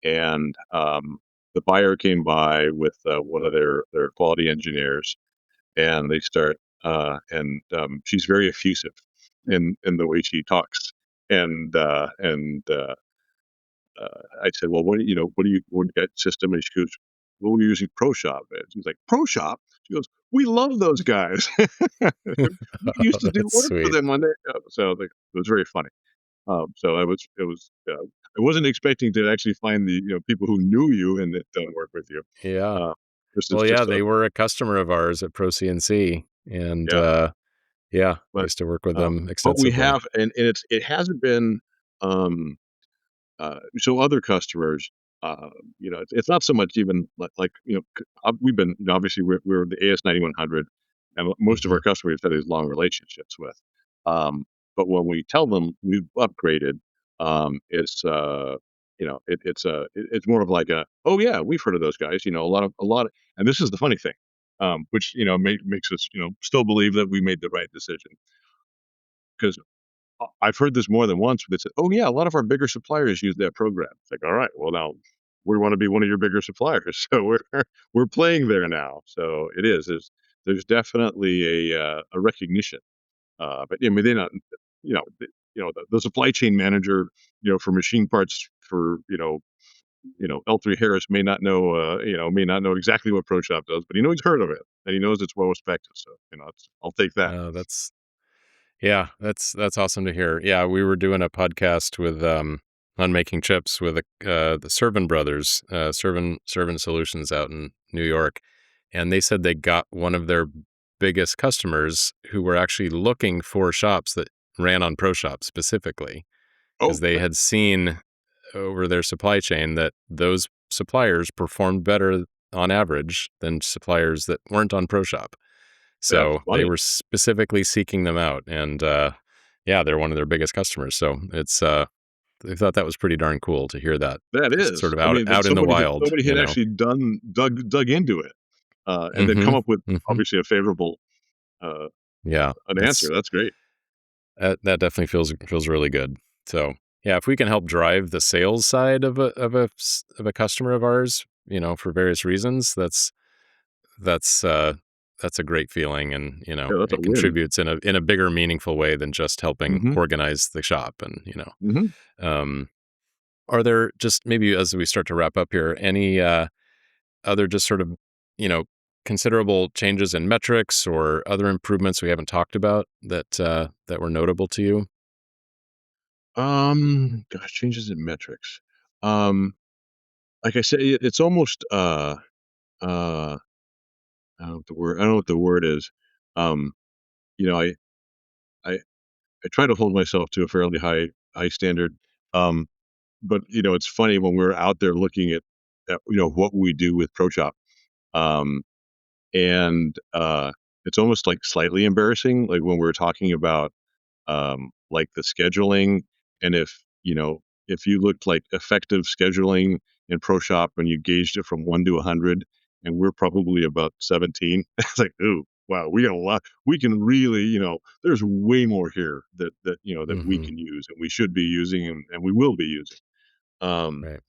[SPEAKER 1] And the buyer came by with one of their quality engineers, and they start and she's very effusive in the way she talks. And I said, well, what do you got system? And she goes, well, we're using ProShop. And she's like, ProShop? She goes, we love those guys. We used to do
[SPEAKER 2] That's
[SPEAKER 1] work for
[SPEAKER 2] sweet.
[SPEAKER 1] them when they. So like, it was very funny. So I wasn't expecting to actually find the people who knew you and that don't work with you.
[SPEAKER 2] Yeah.
[SPEAKER 1] Uh, this is
[SPEAKER 2] Well, yeah,
[SPEAKER 1] just a
[SPEAKER 2] they were a customer of ours at Pro CNC, and
[SPEAKER 1] yeah.
[SPEAKER 2] yeah, I
[SPEAKER 1] But
[SPEAKER 2] used to work with them
[SPEAKER 1] but we
[SPEAKER 2] extensively.
[SPEAKER 1] have, and it hasn't been. Um, so other customers, it's not so much even like we've been obviously we're the AS9100, and most of our
[SPEAKER 2] Hmm.
[SPEAKER 1] customers have had these long relationships with. But when we tell them we've upgraded, it's more of like a, oh yeah, we've heard of those guys. A lot of, and this is the funny thing, which makes us still believe that we made the right decision, because I've heard this more than once. They said, "Oh yeah, a lot of our bigger suppliers use that program." It's like, all right, well now we want to be one of your bigger suppliers, so we're playing there now. So it is. There's definitely a recognition, but I mean they not the supply chain manager for machine parts for L3 Harris may not know exactly what ProShop does, but he knows he's heard of it and he knows it's well respected. So I'll take that.
[SPEAKER 2] That's Yeah, that's awesome to hear. Yeah, we were doing a podcast with on making chips with the Servin brothers, Servin Solutions out in New York, and they said they got one of their biggest customers who were actually looking for shops that ran on ProShop specifically
[SPEAKER 1] Oh,
[SPEAKER 2] because they had seen over their supply chain that those suppliers performed better on average than suppliers that weren't on ProShop.
[SPEAKER 1] that's
[SPEAKER 2] So they
[SPEAKER 1] funny.
[SPEAKER 2] were specifically seeking them out, and yeah, they're one of their biggest customers. So it's they thought that was pretty darn cool to hear that,
[SPEAKER 1] That
[SPEAKER 2] just
[SPEAKER 1] is.
[SPEAKER 2] sort of
[SPEAKER 1] I
[SPEAKER 2] out
[SPEAKER 1] mean, that
[SPEAKER 2] out in the wild,
[SPEAKER 1] somebody had actually dug into it, and then
[SPEAKER 2] Mm-hmm.
[SPEAKER 1] come up with
[SPEAKER 2] Mm-hmm.
[SPEAKER 1] obviously a favorable uh,
[SPEAKER 2] Yeah,
[SPEAKER 1] an answer. That's great.
[SPEAKER 2] that definitely feels really good. So yeah, if we can help drive the sales side of a customer of ours, for various reasons, that's uh, that's a great feeling, and
[SPEAKER 1] Yeah, that's a
[SPEAKER 2] it
[SPEAKER 1] win.
[SPEAKER 2] contributes in a bigger, meaningful way than just helping
[SPEAKER 1] Mhm,
[SPEAKER 2] organize the shop. And
[SPEAKER 1] mhm.
[SPEAKER 2] um, are there, just maybe as we start to wrap up here, any other just sort of you know considerable changes in metrics or other improvements we haven't talked about that were notable to you?
[SPEAKER 1] Gosh, changes in metrics. Um, like I said, it's almost, uh, I don't know what the word is. Um, you know, I I try to hold myself to a fairly high standard. Um, but, it's funny when we're out there looking at what we do with ProShop. Um And, it's almost, like, slightly embarrassing, like, when we're talking about, like, the scheduling, and if you looked like effective scheduling, in Pro Shop and you gauged it from 1 to 100, and we're probably about 17. It's like, ooh, wow, we got a lot. We can really, there's way more here that we
[SPEAKER 2] Hmm.
[SPEAKER 1] can use and we should be using and we will be using. Um,
[SPEAKER 2] Right.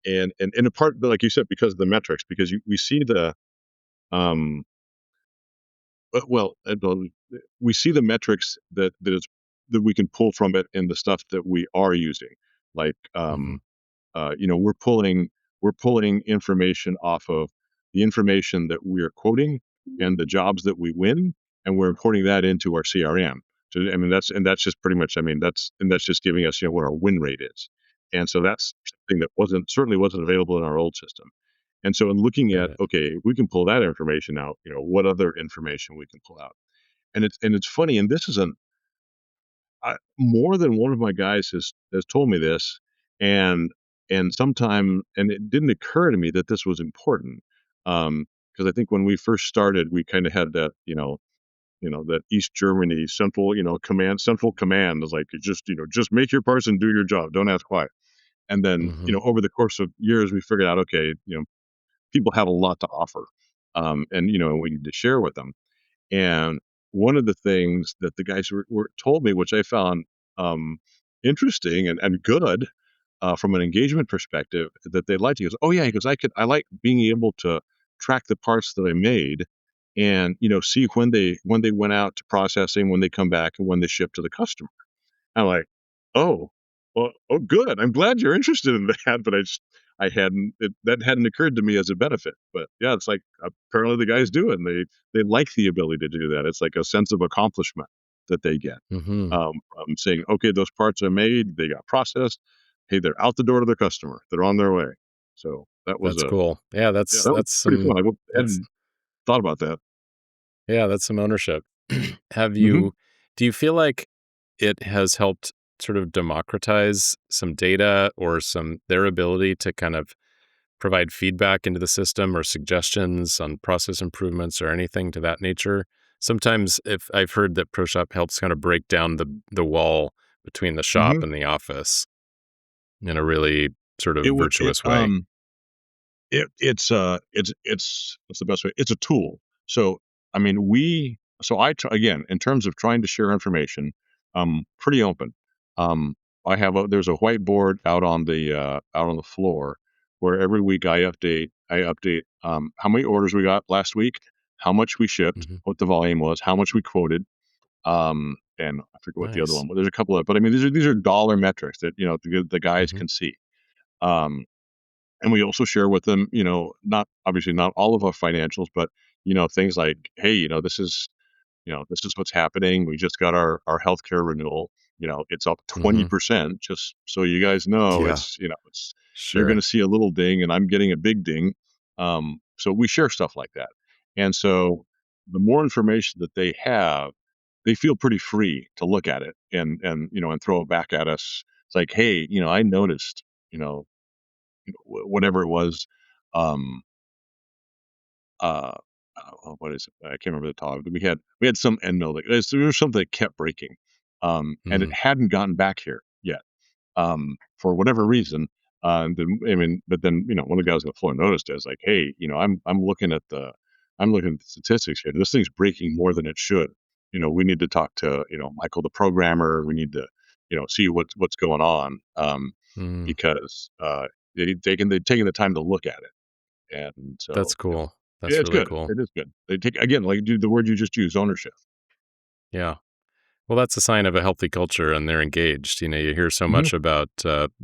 [SPEAKER 1] and a part, like you said, because of the metrics, because we see the um, well, we see the metrics that we can pull from it in the stuff that we are using, like
[SPEAKER 2] Hmm.
[SPEAKER 1] we're pulling information off of the information that we're quoting and the jobs that we win, and we're importing that into our CRM. So, I mean, that's just pretty much. I mean, that's just giving us what our win rate is, and so that's something that certainly wasn't available in our old system. And so, in looking
[SPEAKER 2] Got
[SPEAKER 1] at,
[SPEAKER 2] it.
[SPEAKER 1] okay, if we can pull that information out, what other information we can pull out, and it's funny, and this is more than one of my guys has told me this, and and it didn't occur to me that this was important, because I think when we first started, we kind of had that, that East Germany central command is like, just make your parts and do your job, don't ask why. And then,
[SPEAKER 2] Hmm.
[SPEAKER 1] over the course of years, we figured out, okay, people have a lot to offer, and we need to share with them. And one of the things that the guys told me, which I found um, interesting and good, from an engagement perspective, that they liked. He goes, "Oh yeah," he goes, I like being able to track the parts that I made, and see when they went out to processing, when they come back, and when they ship to the customer." I'm like, "Oh, well, good. I'm glad you're interested in that." But that hadn't occurred to me as a benefit. But yeah, it's like apparently the guys do it, and they like the ability to do that. It's like a sense of accomplishment that they get,
[SPEAKER 2] Hmm.
[SPEAKER 1] from saying, "Okay, those parts are made. They got processed. Hey, they're out the door to the customer. They're on their way." So
[SPEAKER 2] That's cool. Yeah,
[SPEAKER 1] that was
[SPEAKER 2] that's
[SPEAKER 1] pretty fun.
[SPEAKER 2] some that's
[SPEAKER 1] hadn't thought about that.
[SPEAKER 2] yeah, that's some ownership. Have
[SPEAKER 1] Hmm.
[SPEAKER 2] you Do you feel like it has helped sort of democratize some data or some their ability to kind of provide feedback into the system or suggestions on process improvements or anything to that nature? Sometimes if I've heard that ProShop helps kind of break down the wall between the shop
[SPEAKER 1] Hmm.
[SPEAKER 2] and the office in a really sort of
[SPEAKER 1] It would it
[SPEAKER 2] virtuous way.
[SPEAKER 1] it's what's the best way? It's a tool. So, I mean, again, in terms of trying to share information, pretty open. Um, there's a whiteboard out on the floor where every week I update how many orders we got last week, how much we shipped,
[SPEAKER 2] Hmm.
[SPEAKER 1] what the volume was, how much we quoted, and I forget what the other
[SPEAKER 2] Nice.
[SPEAKER 1] one was. There's a couple of, but I mean, these are dollar metrics that the guys
[SPEAKER 2] Hmm.
[SPEAKER 1] can see. Um, and we also share with them, not obviously not all of our financials, but things like, hey, this is what's happening. We just got our healthcare renewal. It's up
[SPEAKER 2] Hmm.
[SPEAKER 1] 20%. Just so you guys know,
[SPEAKER 2] Yeah,
[SPEAKER 1] it's you're going
[SPEAKER 2] sure.
[SPEAKER 1] to see a little ding, and I'm getting a big ding. So we share stuff like that, and so the more information that they have, they feel pretty free to look at it and throw it back at us. It's like, hey, I noticed, you know, whatever it was, um, uh, what is it? I can't remember the topic. We had some end mill there was something that kept breaking, and it
[SPEAKER 2] Mm,
[SPEAKER 1] hadn't gotten back here yet, for whatever reason. And then, I mean, but then one of the guys on the floor noticed it. I was like, hey, I'm looking at the statistics here. This thing's breaking more than it should. We need to talk to Michael, the programmer. We need to see what's going on,
[SPEAKER 2] mm,
[SPEAKER 1] because they've taken the time to look at it, and
[SPEAKER 2] that's
[SPEAKER 1] so
[SPEAKER 2] cool.
[SPEAKER 1] yeah,
[SPEAKER 2] That's
[SPEAKER 1] it's
[SPEAKER 2] really
[SPEAKER 1] good.
[SPEAKER 2] cool.
[SPEAKER 1] It is good. They take, again, like the word you just used, ownership.
[SPEAKER 2] Yeah. Well, that's a sign of a healthy culture and they're engaged. You hear so
[SPEAKER 1] Hmm.
[SPEAKER 2] much about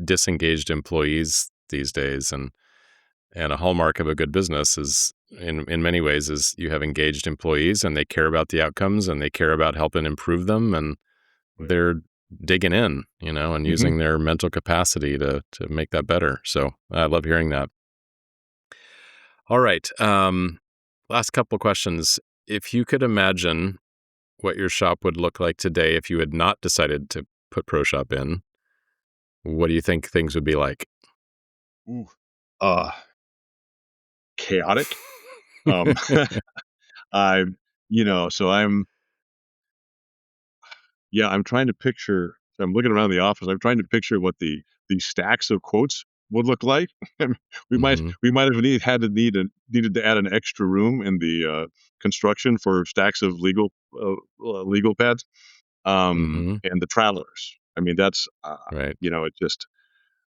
[SPEAKER 2] disengaged employees these days, and a hallmark of a good business is in many ways is you have engaged employees and they care about the outcomes and they care about helping improve them and
[SPEAKER 1] Right.
[SPEAKER 2] they're digging in, and
[SPEAKER 1] Hmm.
[SPEAKER 2] using their mental capacity to make that better. So I love hearing that. All right. Last couple questions. If you could imagine what your shop would look like today if you had not decided to put ProShop in, what do you think things would be like?
[SPEAKER 1] Ooh. Uh, Chaotic. Um, I'm, so I'm trying to picture. I'm looking around the office. I'm trying to picture what the stacks of quotes would look like. we might
[SPEAKER 2] Mm-hmm.
[SPEAKER 1] we might have needed to add an extra room in the construction for stacks of legal pads,
[SPEAKER 2] Mm-hmm.
[SPEAKER 1] and the travelers. I mean, that's
[SPEAKER 2] Right.
[SPEAKER 1] it just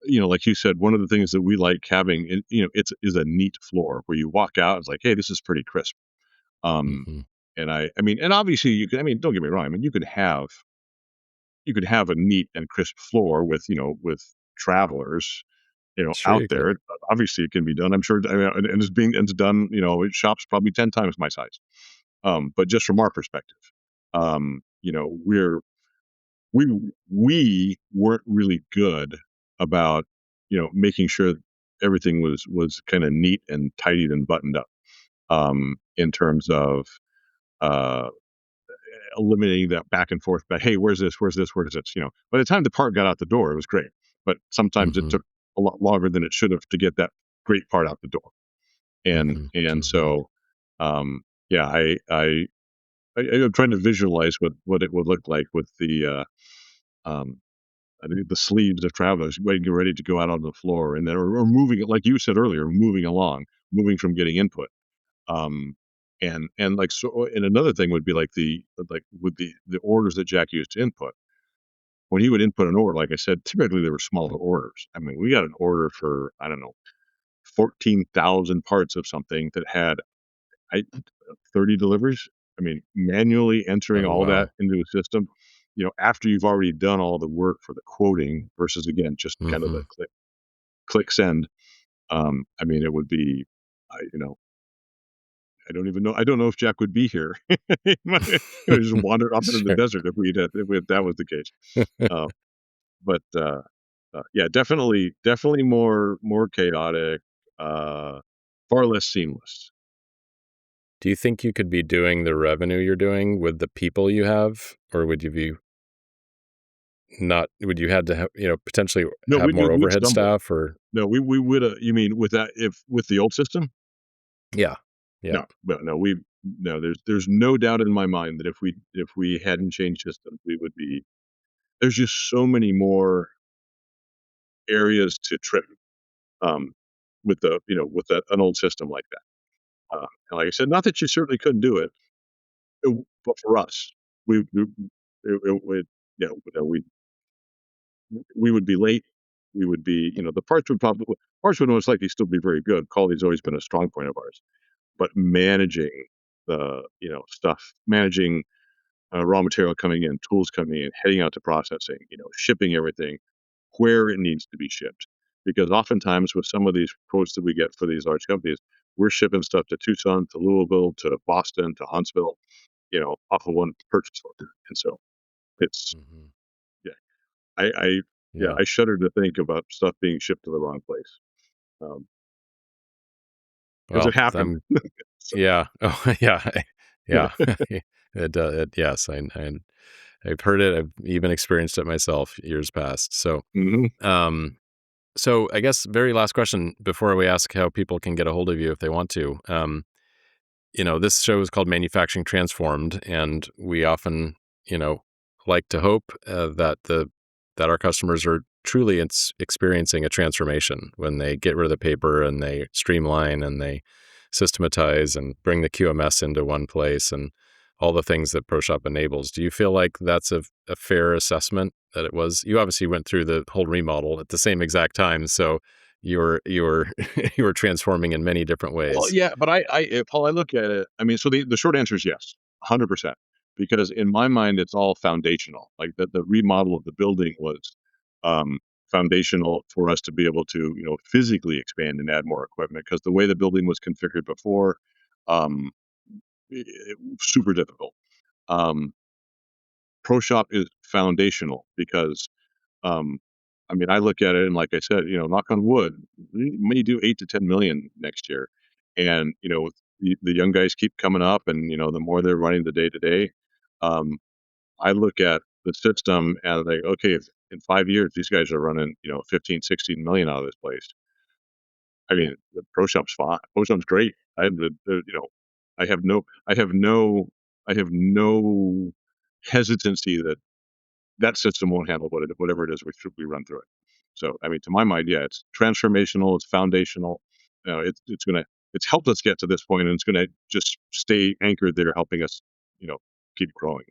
[SPEAKER 1] like you said, one of the things that we like having, it's is a neat floor where you walk out, it's like, hey, this is pretty crisp. Um,
[SPEAKER 2] Mm-hmm.
[SPEAKER 1] and I mean, and obviously you can, I mean, don't get me wrong. I mean, you could have a neat and crisp floor with, with travelers,
[SPEAKER 2] Sure,
[SPEAKER 1] out
[SPEAKER 2] you could.
[SPEAKER 1] there. Obviously it can be done. I'm sure, I mean, and it's done, it shops probably 10 times my size. But just from our perspective, um, you know, we're, we, we weren't really good about, making sure everything was kind of neat and tidied and buttoned up, in terms of, uh, eliminating that back and forth. But hey, where's this? Where's this? Where's this? By the time the part got out the door, it was great. But sometimes it
[SPEAKER 2] Mm-hmm.
[SPEAKER 1] took a lot longer than it should have to get that great part out the door. And
[SPEAKER 2] Mm-hmm.
[SPEAKER 1] and
[SPEAKER 2] Mm-hmm.
[SPEAKER 1] so, yeah, I'm trying to visualize what it would look like with um, I think the sleeves of travelers getting ready to go out on the floor, and then or moving it like you said earlier, moving along, moving from getting input. Um, and like so, and another thing would be like with the orders that Jack used to input. When he would input an order, like I said, typically they were smaller orders. I mean, we got an order for, I don't know, 14,000 parts of something that had I 30 deliveries. I mean, manually entering
[SPEAKER 2] Oh,
[SPEAKER 1] all that
[SPEAKER 2] wow.
[SPEAKER 1] into the system, after you've already done all the work for the quoting versus again just kind of
[SPEAKER 2] Mm-hmm.
[SPEAKER 1] the click send. I mean, it would be, you know, I don't even know. I don't know if Jack would be here. He might, just wandered off into the
[SPEAKER 2] Sure.
[SPEAKER 1] desert if that was the case. Uh, but yeah, definitely more chaotic, uh, far less seamless.
[SPEAKER 2] Do you think you could be doing the revenue you're doing with the people you have, or would you be not? Would you had to have, potentially
[SPEAKER 1] No,
[SPEAKER 2] have more
[SPEAKER 1] we'd
[SPEAKER 2] overhead
[SPEAKER 1] stumble.
[SPEAKER 2] staff, or
[SPEAKER 1] No, we would. You mean with that? If with the old system?
[SPEAKER 2] yeah, yeah.
[SPEAKER 1] No, no, no. There's no doubt in my mind that if we hadn't changed systems, we would be. There's just so many more areas to trim, um, with an old system like that. And like I said, not that you certainly couldn't do it, but for us, it would, we would be late. We would be, the parts would most likely still be very good. Quality's always been a strong point of ours, but managing the, stuff, managing raw material coming in, tools coming in, heading out to processing, shipping everything where it needs to be shipped. Because oftentimes with some of these quotes that we get for these large companies, we're shipping stuff to Tucson, to Louisville, to Boston, to Huntsville, off of one purchase order. And so it's,
[SPEAKER 2] Hmm.
[SPEAKER 1] yeah, I yeah,
[SPEAKER 2] Yeah.
[SPEAKER 1] I shudder to think about stuff being shipped to the wrong place. Because it
[SPEAKER 2] Well,
[SPEAKER 1] happened.
[SPEAKER 2] I'm.
[SPEAKER 1] So,
[SPEAKER 2] Yeah. Oh, yeah. Yeah. Yes, I've heard it. I've even experienced it myself years past.
[SPEAKER 1] mhm.
[SPEAKER 2] Um, so I guess very last question before we ask how people can get a hold of you if they want to. This show is called Manufacturing Transformed, and we often, you know, like to hope that our customers are truly experiencing a transformation when they get rid of the paper and they streamline and they systematize and bring the QMS into one place and all the things that ProShop enables. Do you feel like that's a fair assessment that it was? You obviously went through the whole remodel at the same exact time, so you were you were transforming in many different
[SPEAKER 1] Well,
[SPEAKER 2] ways.
[SPEAKER 1] yeah, but Paul, I look at it. I mean, so the short answer is yes, 100%. Because in my mind, it's all foundational. Like the remodel of the building was um, foundational for us to be able to, physically expand and add more equipment. Because the way the building was configured before, um, super difficult. Um, Pro Shop is foundational because um, I mean, I look at it and like I said, knock on wood, we may do 8 to 10 million next year. And, the young guys keep coming up and, the more they're running the day to day, um, I look at the system and like, okay, if in 5 years, these guys are running, 15, 16 million out of this place. I mean, the Pro Shop's fine. Pro Shop's great. I have I have no, I have no, I have no hesitancy that that system won't handle whatever it is we run through it. So, I mean, to my mind, yeah, it's transformational, it's foundational. It's helped us get to this point, and it's gonna just stay anchored there, helping us, you know, keep growing.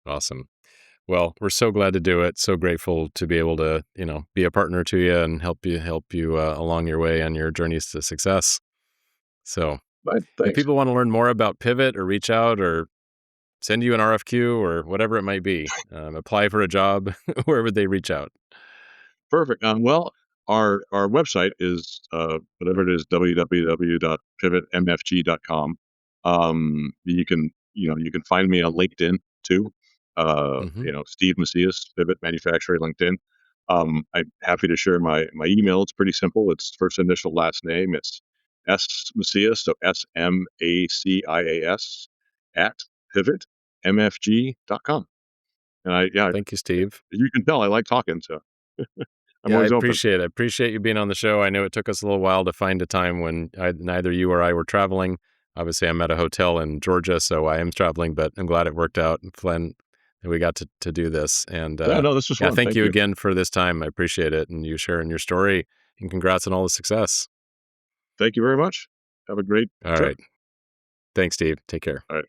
[SPEAKER 2] Awesome. Well, we're so glad to do it. So grateful to be able to, be a partner to you and help you along your way on your journeys to success. So,
[SPEAKER 1] But
[SPEAKER 2] if
[SPEAKER 1] thanks.
[SPEAKER 2] people want to learn more about Pivot or reach out or send you an RFQ or whatever it might be, apply for a job, where would they reach out?
[SPEAKER 1] Perfect. Well, our website is whatever it is, www.pivotmfg.com. You can find me on LinkedIn too.
[SPEAKER 2] Hmm.
[SPEAKER 1] Steve Macias, Pivot Manufacturing, LinkedIn. I'm happy to share my email. It's pretty simple. It's first initial last name. It's S Macias, so SMACIAS at pivotmfg.com. And
[SPEAKER 2] Thank you, Steve.
[SPEAKER 1] you can tell I like talking, so I'm
[SPEAKER 2] Yeah, I
[SPEAKER 1] always open.
[SPEAKER 2] appreciate it. I appreciate you being on the show. I know it took us a little while to find a time when neither you or I were traveling. Obviously, I'm at a hotel in Georgia, so I am traveling, but I'm glad it worked out and fun that we got to do this. And
[SPEAKER 1] Yeah, no, this was
[SPEAKER 2] yeah,
[SPEAKER 1] fun.
[SPEAKER 2] thank
[SPEAKER 1] Thank
[SPEAKER 2] you
[SPEAKER 1] you.
[SPEAKER 2] again for this time. I appreciate it and you sharing your story. And congrats on all the success.
[SPEAKER 1] Thank you very much. Have a great
[SPEAKER 2] All
[SPEAKER 1] trip.
[SPEAKER 2] right. Thanks, Steve. Take care.
[SPEAKER 1] All right.